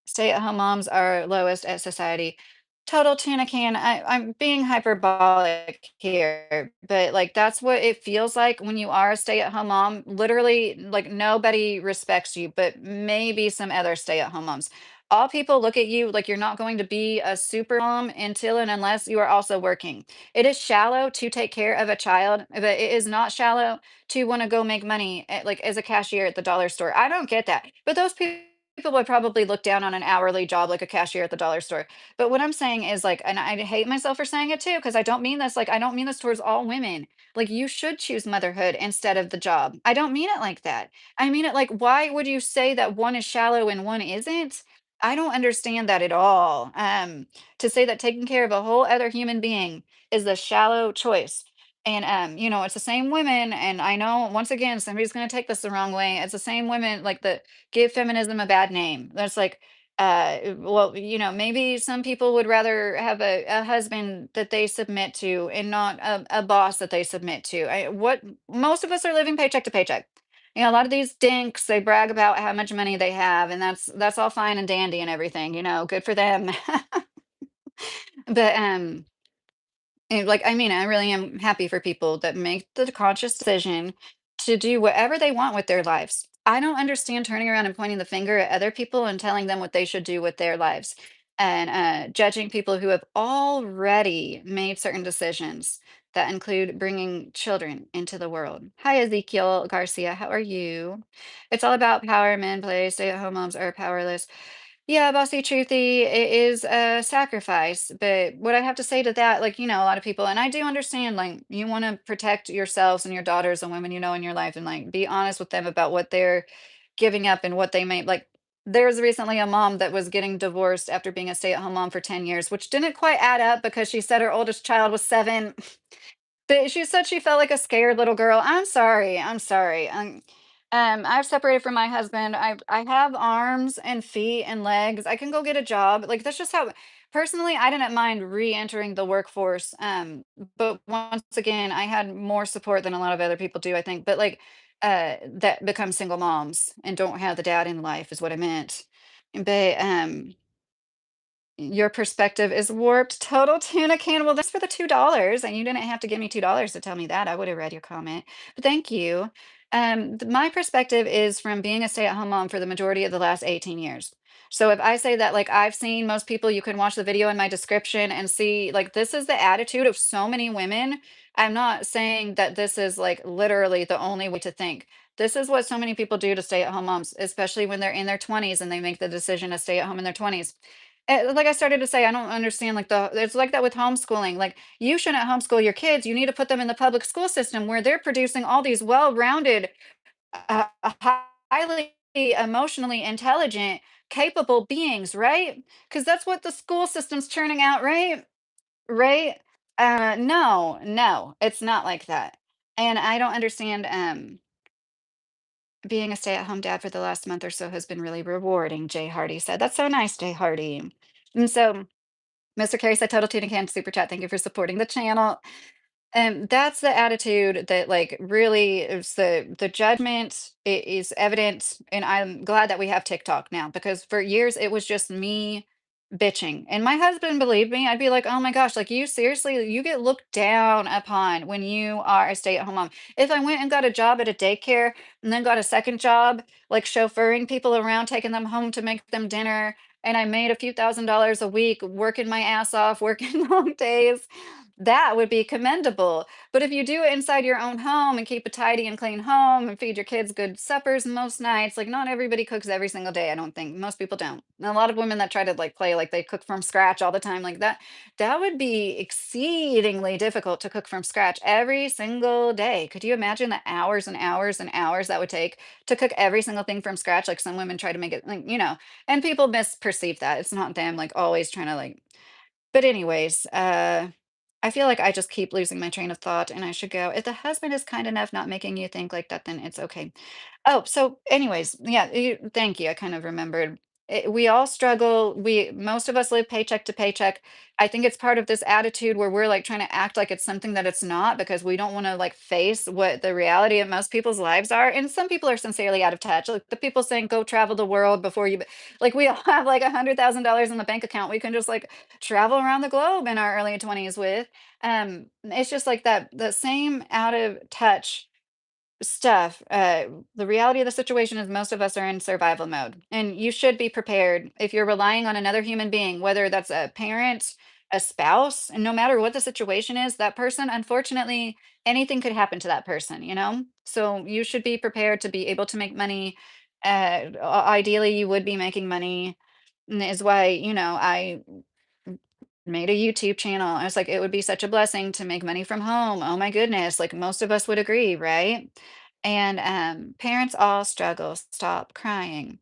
stay-at-home moms are lowest at society. Total tuna can. I'm being hyperbolic here, but like that's what it feels like when you are a stay-at-home mom. Literally, like nobody respects you, but maybe some other stay-at-home moms. All people look at you like you're not going to be a super mom until and unless you are also working. It is shallow to take care of a child, but it is not shallow to want to go make money like as a cashier at the dollar store. I don't get that. But those people would probably look down on an hourly job like a cashier at the dollar store. But what I'm saying is like, and I hate myself for saying it too, because I don't mean this like, I don't mean this towards all women. Like, you should choose motherhood instead of the job. I don't mean it like that. I mean it like, why would you say that one is shallow and one isn't? I don't understand that at all. To say that taking care of a whole other human being is the shallow choice. And it's the same women, and I know once again somebody's gonna take this the wrong way. It's the same women like that give feminism a bad name. That's like, well, maybe some people would rather have a husband that they submit to and not a boss that they submit to. What most of us are living paycheck to paycheck. A lot of these dinks, they brag about how much money they have, and that's all fine and dandy and everything, good for them. But and, like, I mean, I really am happy for people that make the conscious decision to do whatever they want with their lives. I don't understand turning around and pointing the finger at other people and telling them what they should do with their lives, and judging people who have already made certain decisions that include bringing children into the world. Hi, Ezekiel Garcia. How are you? It's all about power. Men play. Stay at home moms are powerless. Yeah, bossy truthy, it is a sacrifice. But what I have to say to that, like, a lot of people, and I do understand, like, you want to protect yourselves and your daughters and women in your life, and like be honest with them about what they're giving up and what they may like. There's recently a mom that was getting divorced after being a stay-at-home mom for 10 years, which didn't quite add up because she said her oldest child was 7. But she said she felt like a scared little girl. I'm sorry, I'm sorry. I've separated from my husband. I have arms and feet and legs. I can go get a job. Like that's just how personally I didn't mind re-entering the workforce. But once again, I had more support than a lot of other people do, I think. But like that become single moms and don't have the dad in life is what I meant. But your perspective is warped. Total tuna can. Well, that's for the $2, and you didn't have to give me $2 to tell me that. I would have read your comment, but thank you. My perspective is from being a stay-at-home mom for the majority of the last 18 years. So if I say that, like I've seen most people, you can watch the video in my description and see, like this is the attitude of so many women. I'm not saying that this is like literally the only way to think. This is what so many people do to stay-at-home moms, especially when they're in their 20s and they make the decision to stay at home in their 20s. Like I started to say, I don't understand like the it's like that with homeschooling. Like you shouldn't homeschool your kids. You need to put them in the public school system where they're producing all these well-rounded, highly emotionally intelligent, capable beings, right? Because that's what the school system's churning out, right? Right? No, no, it's not like that. And I don't understand. Being a stay-at-home dad for the last month or so has been really rewarding. Jay Hardy said, "That's so nice, Jay Hardy." And so Mr. Carey said, "Total Tuna Can Super Chat. Thank you for supporting the channel." And that's the attitude that like really is the judgment is evident. And I'm glad that we have TikTok now because for years it was just me bitching. And my husband believed me. I'd be like, oh my gosh, like you seriously, you get looked down upon when you are a stay-at-home mom. If I went and got a job at a daycare and then got a second job, like chauffeuring people around, taking them home to make them dinner, and I made a few $1,000s a week working my ass off, working long days, that would be commendable. But if you do it inside your own home and keep a tidy and clean home and feed your kids good suppers most nights, like not everybody cooks every single day, I don't think. Most people don't. And a lot of women that try to like play like they cook from scratch all the time, like that would be exceedingly difficult to cook from scratch every single day. Could you imagine the hours and hours and hours that would take to cook every single thing from scratch? Like some women try to make it like, and people misperceive that. It's not them like always trying to like but anyways, I feel like I just keep losing my train of thought and I should go. If the husband is kind enough not making you think like that, then it's okay. Oh, so anyways, yeah, thank you. I kind of remembered. We all struggle. Most of us live paycheck to paycheck. I think it's part of this attitude where we're like trying to act like it's something that it's not because we don't want to like face what the reality of most people's lives are. And some people are sincerely out of touch. Like the people saying go travel the world before you like we all have like $100,000 in the bank account. We can just like travel around the globe in our early 20s with. It's just like that the same out of touch stuff. The reality of the situation is most of us are in survival mode, and you should be prepared if you're relying on another human being, whether that's a parent, a spouse, and no matter what the situation is, that person, unfortunately, anything could happen to that person. So you should be prepared to be able to make money. Ideally, you would be making money, and is why I made a YouTube channel. I was like, it would be such a blessing to make money from home. Oh my goodness. Like most of us would agree, right? And parents all struggle. Stop crying.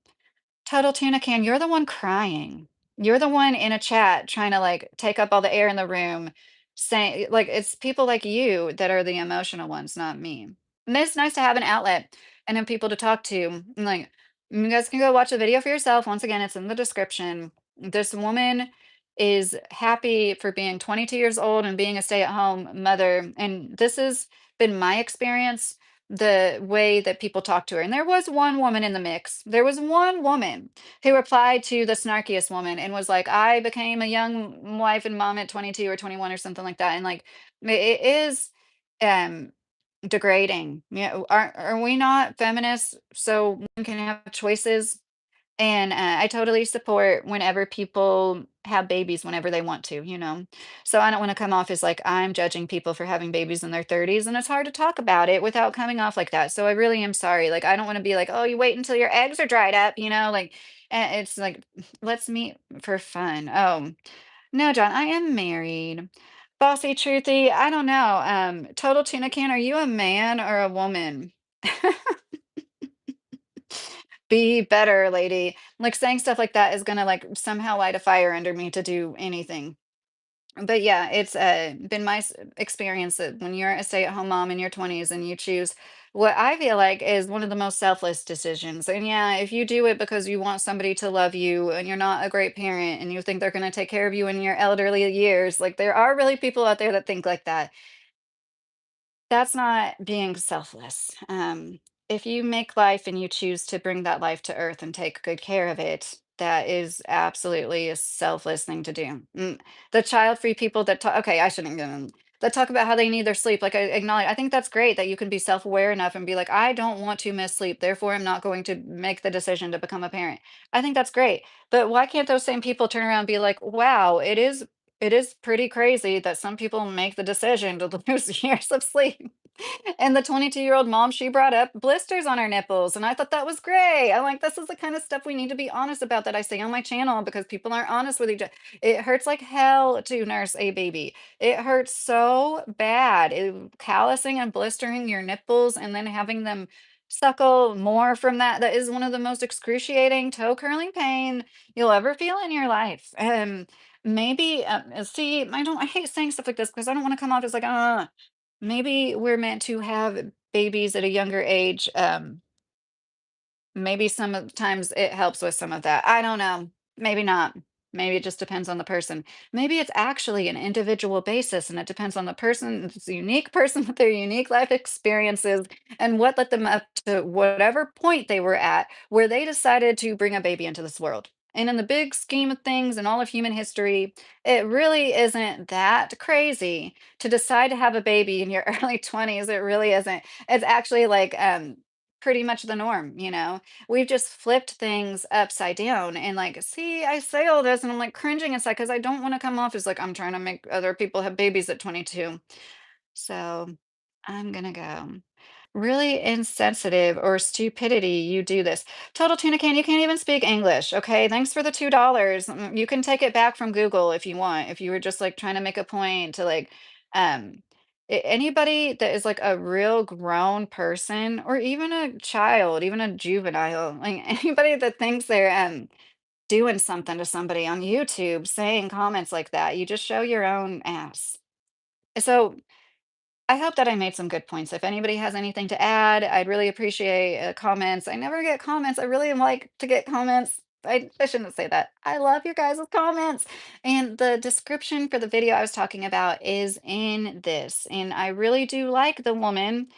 Total tuna can, you're the one crying. You're the one in a chat trying to like take up all the air in the room, saying like it's people like you that are the emotional ones, not me. And it's nice to have an outlet and then people to talk to. And, like you guys can go watch the video for yourself. Once again, it's in the description. This woman is happy for being 22 years old and being a stay-at-home mother. And this has been my experience the way that people talk to her. And there was one woman in the mix. There was one woman who replied to the snarkiest woman and was like, I became a young wife and mom at 22 or 21 or something like that. And like it is um degrading. Yeah, are we not feminists so women can have choices? And, I totally support whenever people have babies whenever they want to. So I don't wanna come off as like I'm judging people for having babies in their 30s, and it's hard to talk about it without coming off like that. So I really am sorry. Like, I don't wanna be like, "Oh, you wait until your eggs are dried up," like, it's like, let's meet for fun. Oh, no, John, I am married. Bossy Truthy, I don't know. Total Tuna Can, are you a man or a woman? Be better, lady. Like, saying stuff like that is gonna, like, somehow light a fire under me to do anything. But yeah, it's been my experience that when you're a stay-at-home mom in your 20s and you choose what I feel like is one of the most selfless decisions. And yeah, if you do it because you want somebody to love you and you're not a great parent and you think they're going to take care of you in your elderly years, like there are really people out there that think like that. That's not being selfless. If you make life and you choose to bring that life to earth and take good care of it, that is absolutely a selfless thing to do. The child-free people that talk, okay, I shouldn't get in, that talk about how they need their sleep. Like I acknowledge, I think that's great that you can be self-aware enough and be like, I don't want to miss sleep, therefore I'm not going to make the decision to become a parent. I think that's great. But why can't those same people turn around and be like, wow, it is pretty crazy that some people make the decision to lose years of sleep. And the 22-year-old mom, she brought up blisters on her nipples, and I thought that was great. I'm like, this is the kind of stuff we need to be honest about that I say on my channel because people aren't honest with each other. It hurts like hell to nurse a baby. It hurts so bad. Callousing and blistering your nipples and then having them suckle more from that. That is one of the most excruciating toe curling pain you'll ever feel in your life. Maybe see, I hate saying stuff like this because I don't want to come off as like, maybe we're meant to have babies at a younger age. Maybe some of the times it helps with some of that. I don't know. Maybe not. Maybe it just depends on the person. Maybe it's actually an individual basis and it depends on the person, it's a unique person with their unique life experiences and what led them up to whatever point they were at where they decided to bring a baby into this world. And in the big scheme of things and all of human history, it really isn't that crazy to decide to have a baby in your early 20s. It really isn't. It's actually like pretty much the norm. We've just flipped things upside down and like, see, I say all this and I'm like cringing inside because I don't want to come off as like I'm trying to make other people have babies at 22. So I'm gonna go. Really insensitive or stupidity, you do this. Total tuna can, you can't even speak English. Okay, thanks for the $2. You can take it back from Google if you want. If you were just like trying to make a point to like, anybody that is like a real grown person or even a child, even a juvenile, like anybody that thinks they're doing something to somebody on YouTube, saying comments like that, you just show your own ass. So I hope that I made some good points. If anybody has anything to add, I'd really appreciate comments. I never get comments. I really like to get comments. I shouldn't say that. I love your guys' comments. And the description for the video I was talking about is in this. And I really do like the woman,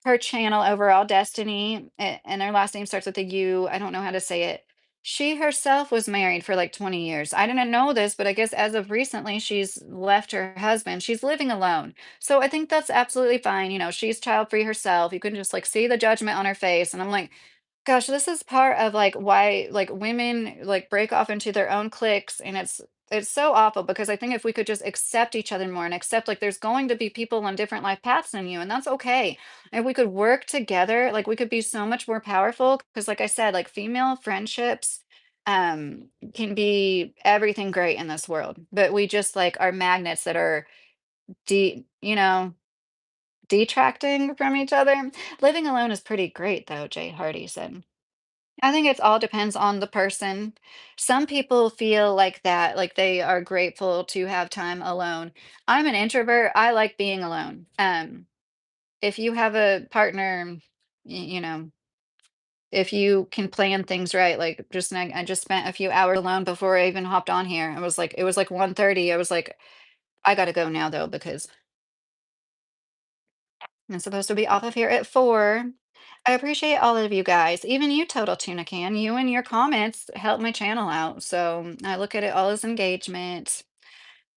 her channel overall, Destiny, and her last name starts with a U. I don't know how to say it. She herself was married for like 20 years. I didn't know this, but I guess as of recently, she's left her husband. She's living alone. So I think that's absolutely fine. She's child free herself. You can just like see the judgment on her face. And I'm like, gosh, this is part of like why like women like break off into their own cliques. And it's so awful because I think if we could just accept each other more and accept like there's going to be people on different life paths than you, and that's okay. If we could work together, like we could be so much more powerful. Because like I said, like female friendships can be everything great in this world. But we just like are magnets that are de you know detracting from each other. Living alone is pretty great though, Jay Hardy said. I think it all depends on the person. Some people feel like that, like they are grateful to have time alone. I'm an introvert. I like being alone. If you have a partner, you know, if you can plan things right, like I just spent a few hours alone before I even hopped on here. It was like 1:30. I was like, I gotta go now though, because I'm supposed to be off of here at 4. I appreciate all of you guys, even you, Total Tuna Can. You and your comments help my channel out. So I look at it all as engagement.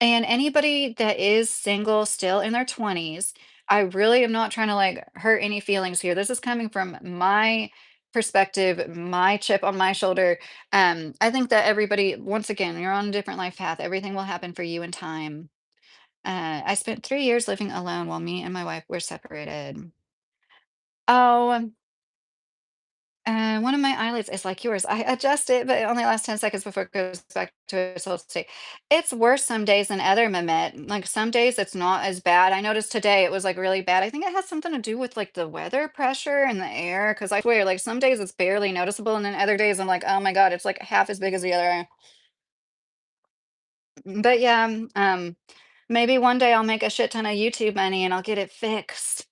And anybody that is single still in their 20s, I really am not trying to like hurt any feelings here. This is coming from my perspective, my chip on my shoulder. I think that everybody, once again, you're on a different life path. Everything will happen for you in time. I spent 3 years living alone while me and my wife were separated. Oh, One of my eyelids is like yours. I adjust it, but it only lasts 10 seconds before it goes back to its old state. It's worse some days than other, Mehmet. Like some days it's not as bad. I noticed today it was like really bad. I think it has something to do with like the weather pressure in the air. Cause I swear, like some days it's barely noticeable, and then other days I'm like, oh my God, it's like half as big as the other eye. But yeah, maybe one day I'll make a shit ton of YouTube money and I'll get it fixed.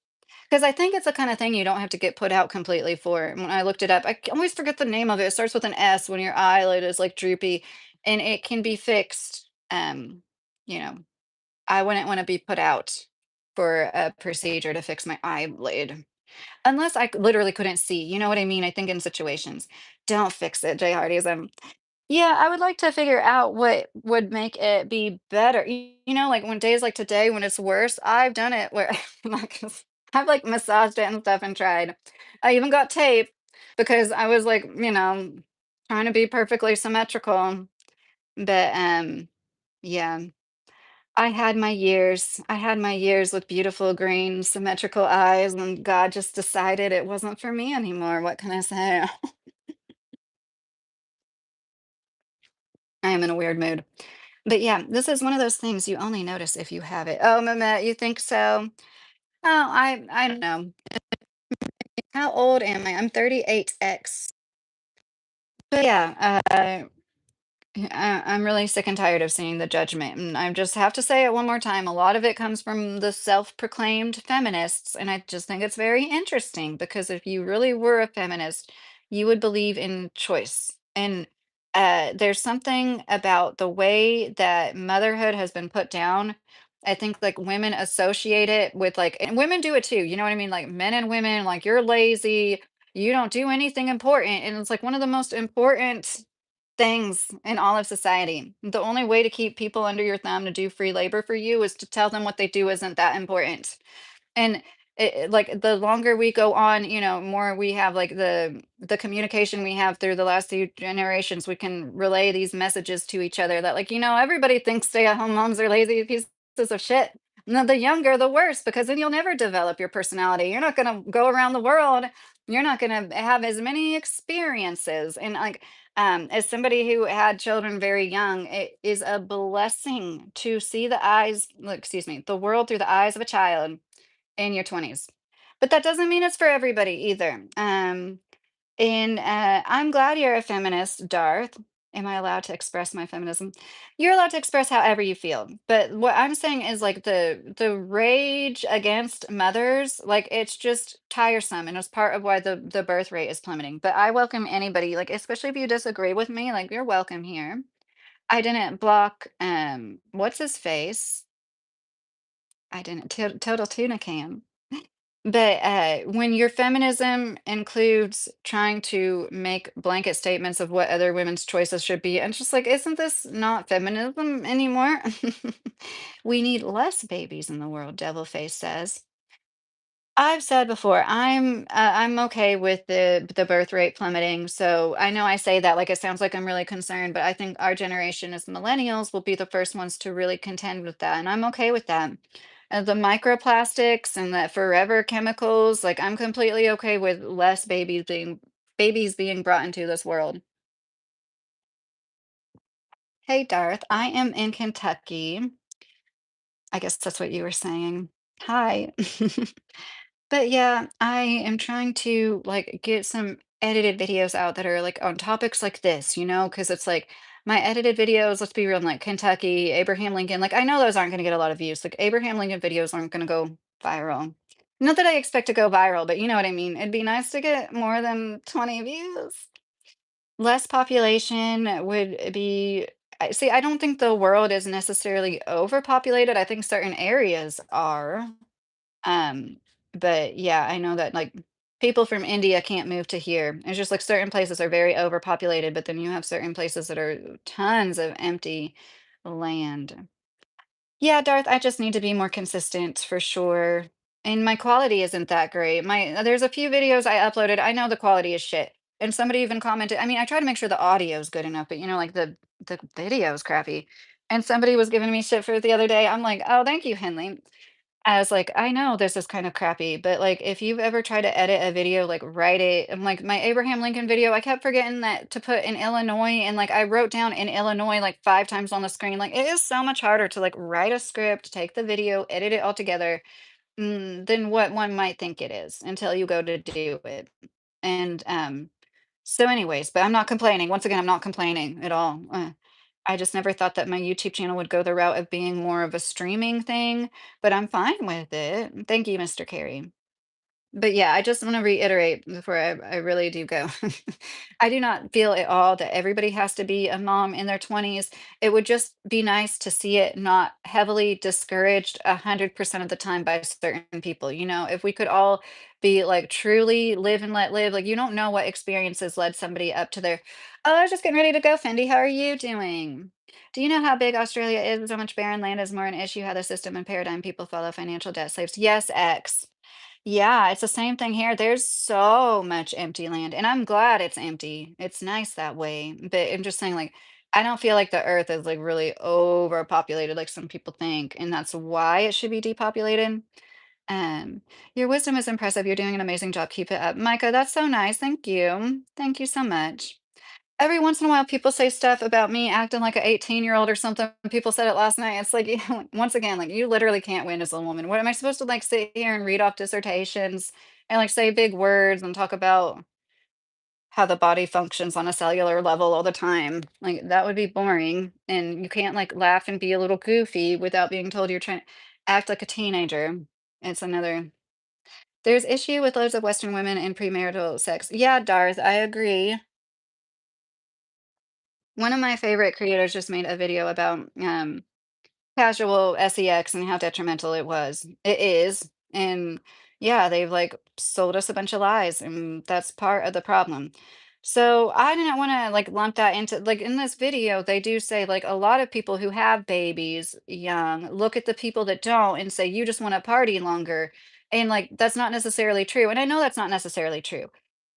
Because I think it's the kind of thing you don't have to get put out completely for. When I looked it up, always forget the name of it. It starts with an S when your eyelid is like droopy, and it can be fixed. You know, I wouldn't want to be put out for a procedure to fix my eyelid unless literally couldn't see. You know what I mean? I think in situations, don't fix it, Jay Hardy's. Yeah, I would like to figure out what would make it be better. Like when days like today when it's worse, I've done it where like I've like massaged it and stuff and tried. I even got tape because I was like, trying to be perfectly symmetrical. But yeah, I had my years. I had my years with beautiful green symmetrical eyes, and God just decided it wasn't for me anymore. What can I say? I am in a weird mood. But yeah, this is one of those things you only notice if you have it. Oh, Mehmet, you think so? Oh, I don't know. How old am I? I'm 38X. But yeah, I'm really sick and tired of seeing the judgment. And I just have to say it one more time. A lot of it comes from the self-proclaimed feminists. And I just think it's very interesting because if you really were a feminist, you would believe in choice. And there's something about the way that motherhood has been put down. I think like women associate it with like, and women do it too. You know what I mean? Like men and women, like you're lazy, you don't do anything important. And it's like one of the most important things in all of society. The only way to keep people under your thumb to do free labor for you is to tell them what they do isn't that important. And like the longer we go on, more we have like the communication we have through the last few generations, we can relay these messages to each other that like, everybody thinks stay-at-home moms are lazy pieces of shit. No, the younger, the worse, because then you'll never develop your personality. You're not gonna go around the world. You're not gonna have as many experiences. And like, as somebody who had children very young, it is a blessing to see excuse me, the world through the eyes of a child in your 20s. But that doesn't mean it's for everybody either. And I'm glad you're a feminist, Darth. Am I allowed to express my feminism? You're allowed to express however you feel. But what I'm saying is like the rage against mothers, like it's just tiresome, and it's part of why the birth rate is plummeting. But I welcome anybody, like especially if you disagree with me, like you're welcome here. I didn't block what's his face? I didn't total tuna can. But when your feminism includes trying to make blanket statements of what other women's choices should be, and just like, isn't this not feminism anymore? We need less babies in the world, Devilface says. I've said before, I'm okay with the birth rate plummeting. So I know I say that like it sounds like I'm really concerned, but I think our generation as millennials will be the first ones to really contend with that, and I'm okay with that. The microplastics and the forever chemicals, like I'm completely okay with less babies being brought into this world. Hey Darth, I am in Kentucky. I guess that's what you were saying. Hi. But yeah, I am trying to like get some edited videos out that are like on topics like this, because it's like my edited videos, let's be real, like Kentucky, Abraham Lincoln, like I know those aren't going to get a lot of views. Like Abraham Lincoln videos aren't going to go viral. Not that I expect to go viral, but you know what I mean. It'd be nice to get more than 20 views. Less population would be, see, I don't think the world is necessarily overpopulated. I think certain areas are. Um, but yeah, I know that like people from India can't move to here. It's just like certain places are very overpopulated, but then you have certain places that are tons of empty land. Yeah, Darth, I just need to be more consistent for sure. And my quality isn't that great. There's a few videos I uploaded. I know the quality is shit. And somebody even commented, I mean, I try to make sure the audio is good enough, but like the video is crappy. And somebody was giving me shit for it the other day. I'm like, oh, thank you, Henley. I was like, "I know this is kind of crappy, but, like, if you've ever tried to edit a video, like, write it," and, like, my Abraham Lincoln video, I kept forgetting that to put in Illinois, and, like, I wrote down in Illinois, like, 5 times on the screen, like, it is so much harder to, like, write a script, take the video, edit it all together, than what one might think it is until you go to do it, and, so anyways, but I'm not complaining, once again, I'm not complaining at all, I just never thought that my YouTube channel would go the route of being more of a streaming thing, but I'm fine with it. Thank you, Mr. Carey. But yeah, I just want to reiterate before I really do go. I do not feel at all that everybody has to be a mom in their 20s. It would just be nice to see it not heavily discouraged 100% of the time by certain people. You know, if we could all be like truly live and let live, like you don't know what experiences led somebody up to their, oh, I was just getting ready to go, Fendi. How are you doing? Do you know how big Australia is? So much barren land is more an issue, how the system and paradigm people follow financial debt slaves. Yes, X. Yeah, it's the same thing here. There's so much empty land, and I'm glad it's empty. It's nice that way. But I'm just saying, like, I don't feel like the earth is like really overpopulated like some people think, and that's why it should be depopulated. Um, your wisdom is impressive. You're doing an amazing job. Keep it up. Micah, that's so nice. Thank you. Thank you so much. Every once in a while, people say stuff about me acting like an 18-year-old or something. People said it last night. It's like, once again, like you literally can't win as a woman. What am I supposed to like sit here and read off dissertations and like say big words and talk about how the body functions on a cellular level all the time? Like that would be boring. And you can't like laugh and be a little goofy without being told you're trying to act like a teenager. It's another. There's issue with loads of Western women in premarital sex. Yeah, Darth, I agree. One of my favorite creators just made a video about, casual sex and how detrimental it was. It is, and yeah, they've, like, sold us a bunch of lies, and that's part of the problem. So, I didn't wanna, like, lump that into like, in this video, they do say, like, a lot of people who have babies young look at the people that don't and say, "You just wanna party longer," and, like, that's not necessarily true, and I know that's not necessarily true.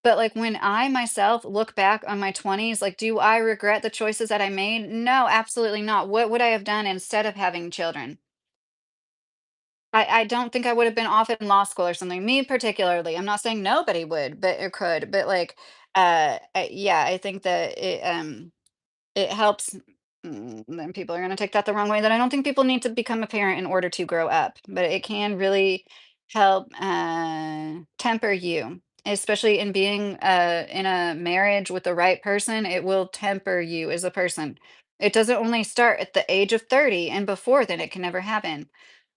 But, like, when I myself look back on my 20s, like, do I regret the choices that I made? No, absolutely not. What would I have done instead of having children? I don't think I would have been off in law school or something. Me particularly. I'm not saying nobody would, but it could. But like, yeah, I think that it helps. Then people are going to take that the wrong way. That I don't think people need to become a parent in order to grow up, but it can really help temper you, especially in being in a marriage with the right person. It will temper you as a person. It doesn't only start at the age of 30 and before then it can never happen.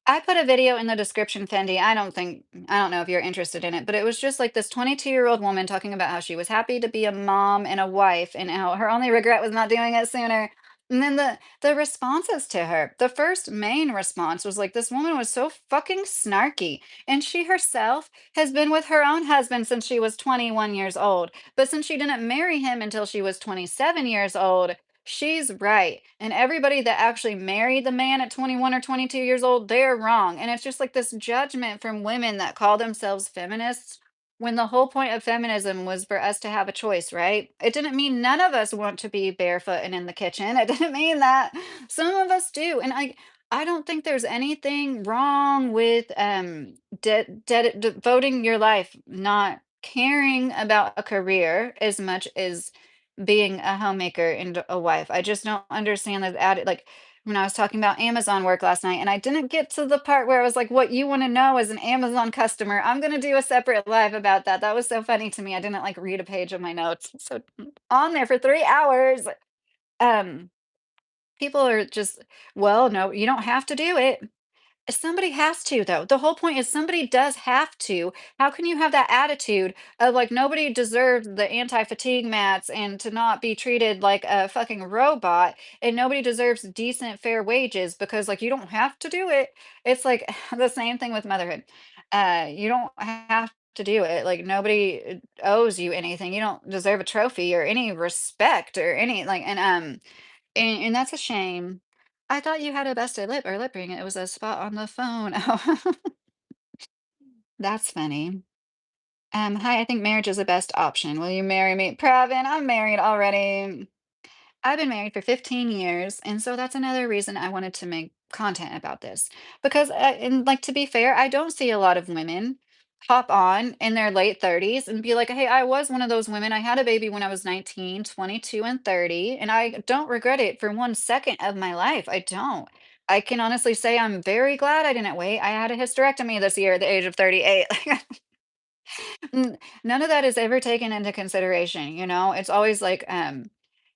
I put a video in the description, Fendi. I don't know if you're interested in it, but it was just like this 22-year-old woman talking about how she was happy to be a mom and a wife and how her only regret was not doing it sooner. And then the responses to her, the first main response was like this woman was so fucking snarky. And she herself has been with her own husband since she was 21 years old. But since she didn't marry him until she was 27 years old, she's right. And everybody that actually married the man at 21 or 22 years old, they're wrong. And it's just like this judgment from women that call themselves feminists when the whole point of feminism was for us to have a choice, right? It didn't mean none of us want to be barefoot and in the kitchen. It didn't mean that. Some of us do. And I don't think there's anything wrong with devoting your life not caring about a career as much as being a homemaker and a wife. I just don't understand this added like when I was talking about Amazon work last night and I didn't get to the part where I was like, what you want to know as an Amazon customer. I'm gonna do a separate live about that. That was so funny to me. I didn't like read a page of my notes. So on there for 3 hours. Um, people are just, well, no, you don't have to do it. Somebody has to, though. The whole point is somebody does have to. How can you have that attitude of like nobody deserves the anti-fatigue mats and to not be treated like a fucking robot and nobody deserves decent, fair wages because like you don't have to do it. It's like the same thing with motherhood. You don't have to do it. Like nobody owes you anything. You don't deserve a trophy or any respect or any like and that's a shame. I thought you had a busted lip or lip ring, it was a spot on the phone. Oh, that's funny. Hi, I think marriage is the best option. Will you marry me? Pravin, I'm married already. I've been married for 15 years, and so that's another reason I wanted to make content about this because, and like to be fair, I don't see a lot of women hop on in their late 30s and be like, "Hey, I was one of those women. I had a baby when I was 19, 22, and 30, and I don't regret it for 1 second of my life. I don't. I can honestly say I'm very glad I didn't wait. I had a hysterectomy this year at the age of 38." None of that is ever taken into consideration, you know? It's always like,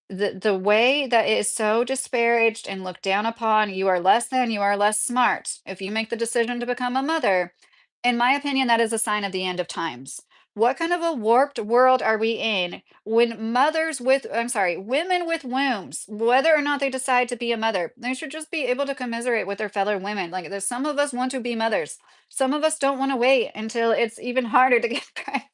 the way that it is so disparaged and looked down upon, you are less than, you are less smart. If you make the decision to become a mother, in my opinion, that is a sign of the end of times. What kind of a warped world are we in when I'm sorry, women with wombs, whether or not they decide to be a mother, they should just be able to commiserate with their fellow women. Like, there's some of us want to be mothers. Some of us don't want to wait until it's even harder to get pregnant.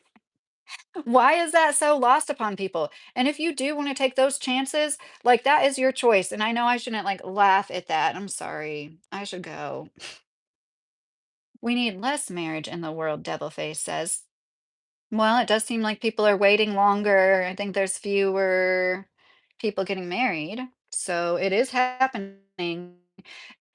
Why is that so lost upon people? And if you do want to take those chances, like that is your choice. And I know I shouldn't like laugh at that. I'm sorry. I should go. We need less marriage in the world, Devilface says. Well, it does seem like people are waiting longer. I think there's fewer people getting married. So it is happening.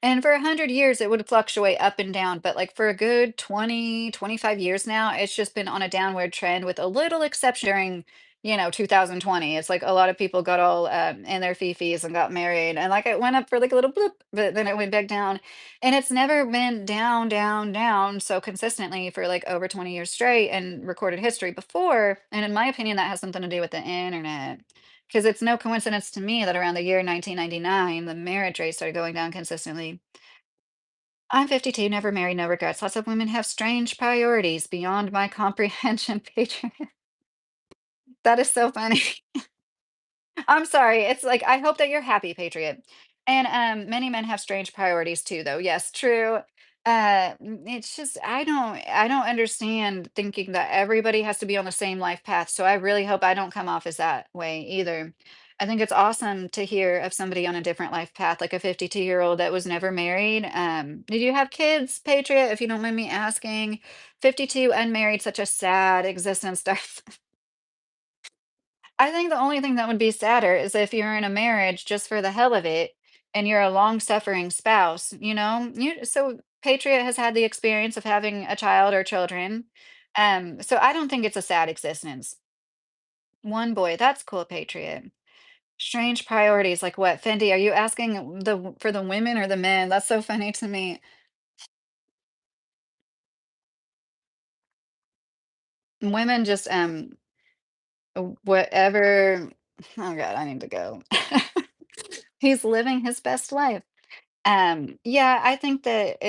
And for 100 years, it would fluctuate up and down, but, like, for a good 20, 25 years now, it's just been on a downward trend with a little exception during, 2020. It's like a lot of people got all, in their fifis and got married, and, like, it went up for, like, a little bloop, but then it went back down, and it's never been down, down, down so consistently for, like, over 20 years straight in recorded history before, and in my opinion, that has something to do with the internet. Because it's no coincidence to me that around the year 1999, the marriage rate started going down consistently. I'm 52, never married, no regrets. Lots of women have strange priorities beyond my comprehension, Patriot. That is so funny. I'm sorry. It's like, I hope that you're happy, Patriot. And many men have strange priorities too, though. Yes, true. It's just I don't understand thinking that everybody has to be on the same life path. So I really hope I don't come off as that way either. I think it's awesome to hear of somebody on a different life path, like a 52-year-old that was never married. Did you have kids, Patriot? If you don't mind me asking, 52 unmarried, such a sad existence. I think the only thing that would be sadder is if you're in a marriage just for the hell of it and you're a long-suffering spouse, you know? So Patriot has had the experience of having a child or children. So I don't think it's a sad existence. One boy, that's cool, Patriot. Strange priorities, like what? Fendi, are you asking for the women or the men? That's so funny to me. Women just whatever. Oh God, I need to go. He's living his best life. Yeah, I think that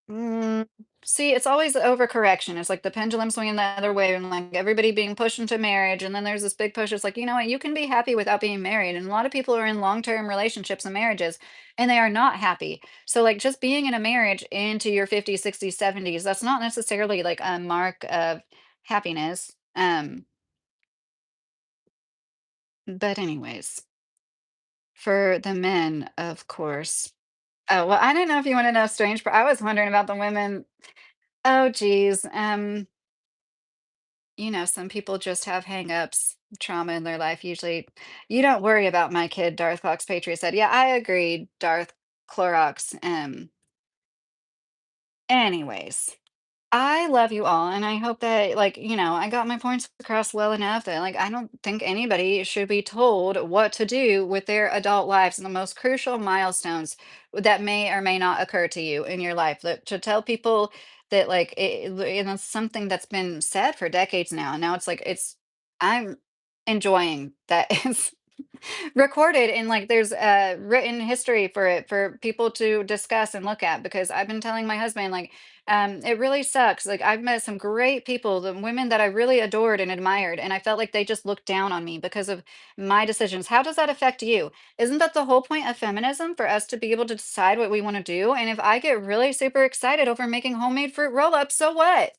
mm, see, it's always the overcorrection. It's like the pendulum swinging the other way and like everybody being pushed into marriage. And then there's this big push. It's like, you know what, you can be happy without being married. And a lot of people are in long-term relationships and marriages and they are not happy. So like just being in a marriage into your 50s, 60s, 70s, that's not necessarily like a mark of happiness. But anyways, for the men, of course. Oh, well, I didn't know if you wanna know strange I was wondering about the women. Oh, geez, some people just have hangups, trauma in their life, usually you don't worry about my kid, Darth Clocks Patriot said. Yeah, I agree, Darth Clorox, anyways. I love you all, and I hope that, like, I got my points across well enough that, like, I don't think anybody should be told what to do with their adult lives and the most crucial milestones that may or may not occur to you in your life. That to tell people that, like, and it's something that's been said for decades now. And now it's like I'm enjoying that it's recorded and like there's written history for it for people to discuss and look at because I've been telling my husband like it really sucks. Like I've met some great people, the women that I really adored and admired, and I felt like they just looked down on me because of my decisions. How does that affect you? Isn't that the whole point of feminism for us to be able to decide what we want to do? And if I get really super excited over making homemade fruit roll-ups, so what?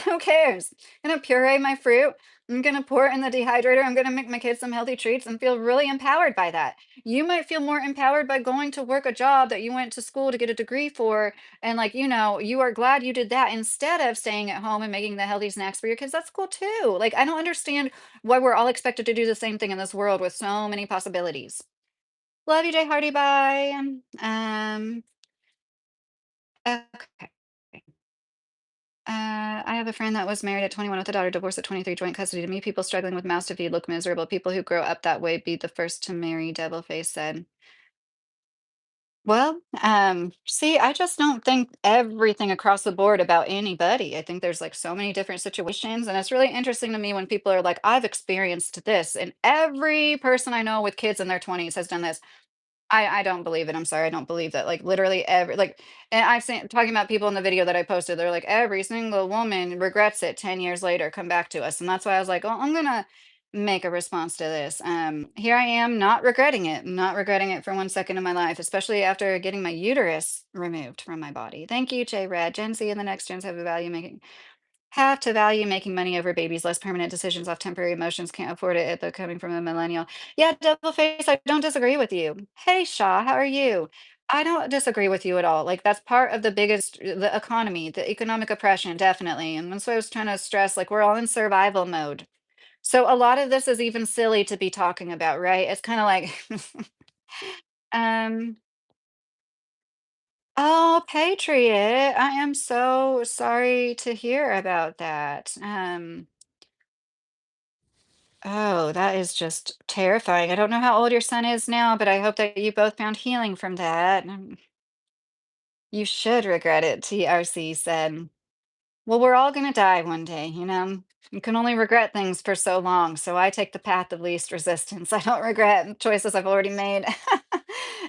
Who cares? I'm gonna puree my fruit. I'm gonna pour it in the dehydrator. I'm gonna make my kids some healthy treats and feel really empowered by that. You might feel more empowered by going to work a job that you went to school to get a degree for, and like, you are glad you did that instead of staying at home and making the healthy snacks for your kids. That's cool too. Like, I don't understand why we're all expected to do the same thing in this world with so many possibilities. Love you, Jay Hardy. Bye. Okay. I have a friend that was married at 21 with a daughter, divorced at 23, joint custody. To me, people struggling with massive V look miserable. People who grow up that way be the first to marry, Devil Face said. Well, see, I just don't think everything across the board about anybody. I think there's like so many different situations, and it's really interesting to me when people are like, I've experienced this, and every person I know with kids in their 20s has done this. I don't believe it, I'm sorry, I don't believe that, like, literally every like and I've seen talking about people in the video that I posted, they're like, "Every single woman regrets it 10 years later, come back to us," and that's why I was like, "Well, I'm gonna make a response to this." Here I am not regretting it for 1 second of my life, especially after getting my uterus removed from my body. Thank you, J Red. Gen Z and the next gens have to value making money over babies, less permanent decisions off temporary emotions, can't afford it at the coming from a millennial. Yeah, double face, I don't disagree with you. Hey, Shaw, how are you? I don't disagree with you at all. Like that's part of the biggest the economy, the economic oppression, definitely. And that's what I was trying to stress. Like we're all in survival mode. So a lot of this is even silly to be talking about, right? It's kind of like um oh, Patriot. I am so sorry to hear about that. Oh, that is just terrifying. I don't know how old your son is now, but I hope that you both found healing from that. You should regret it, TRC said. Well, we're all going to die one day, you know? You can only regret things for so long. So I take the path of least resistance. I don't regret choices I've already made.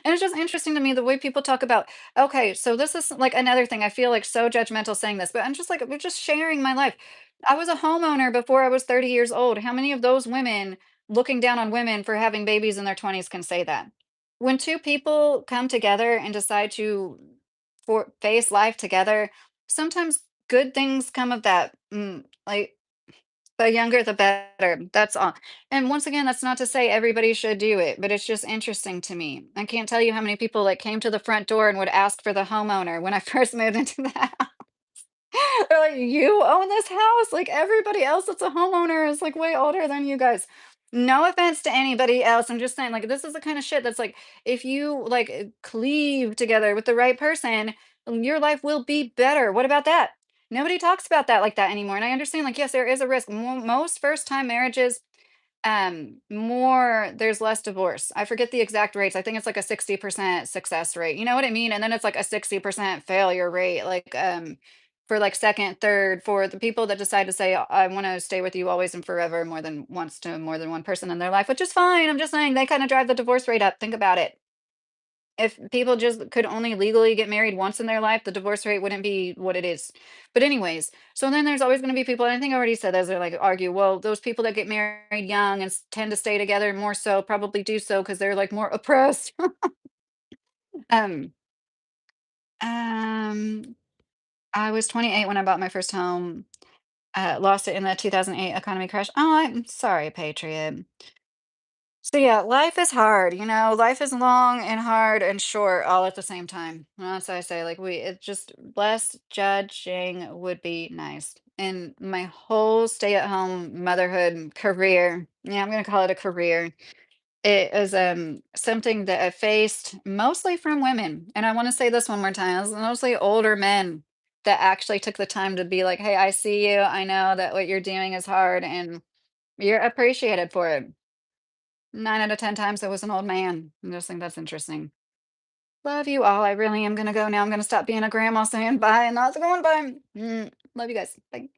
And it's just interesting to me the way people talk about, okay, so this is like another thing. I feel like so judgmental saying this, but I'm just like, we're just sharing my life. I was a homeowner before I was 30 years old. How many of those women looking down on women for having babies in their 20s can say that? When two people come together and decide to face life together, sometimes good things come of that. Like the younger, the better. That's all. And once again, that's not to say everybody should do it, but it's just interesting to me. I can't tell you how many people like came to the front door and would ask for the homeowner when I first moved into the house. They're like, "You own this house?" Like, everybody else that's a homeowner is, like, way older than you guys. No offense to anybody else, I'm just saying, like, this is the kinda shit that's like, if you, like, cleave together with the right person, your life will be better. What about that? Nobody talks about that like that anymore, and I understand, like, yes, there is a risk. Most first-time marriages more there's less divorce. I forget the exact rates. I think it's like a 60% success rate. You know what I mean? And then it's like a 60% failure rate. Like for like second, third, for the people that decide to say, I want to stay with you always and forever more than once to more than one person in their life, which is fine. I'm just saying they kind of drive the divorce rate up. Think about it. If people just could only legally get married once in their life, the divorce rate wouldn't be what it is. But anyways, so then there's always going to be people, and I think I already said this, they're like argue, well, those people that get married young and tend to stay together more so probably do so because they're like more oppressed. um, um, I was 28 when I bought my first home. Lost it in the 2008 economy crash. Oh, I'm sorry, Patriot. So yeah, life is hard, you know, life is long and hard and short all at the same time. And that's why I say like it's just less judging would be nice. And my whole stay-at-home motherhood career, yeah, I'm gonna call it a career. It is something that I faced mostly from women. And I want to say this one more time. It was mostly older men that actually took the time to be like, hey, I see you. I know that what you're doing is hard and you're appreciated for it. 9 out of 10 times it was an old man. I just think that's interesting. Love you all. I really am gonna go now. I'm gonna stop being a grandma saying bye and not going bye. Love you guys. Bye.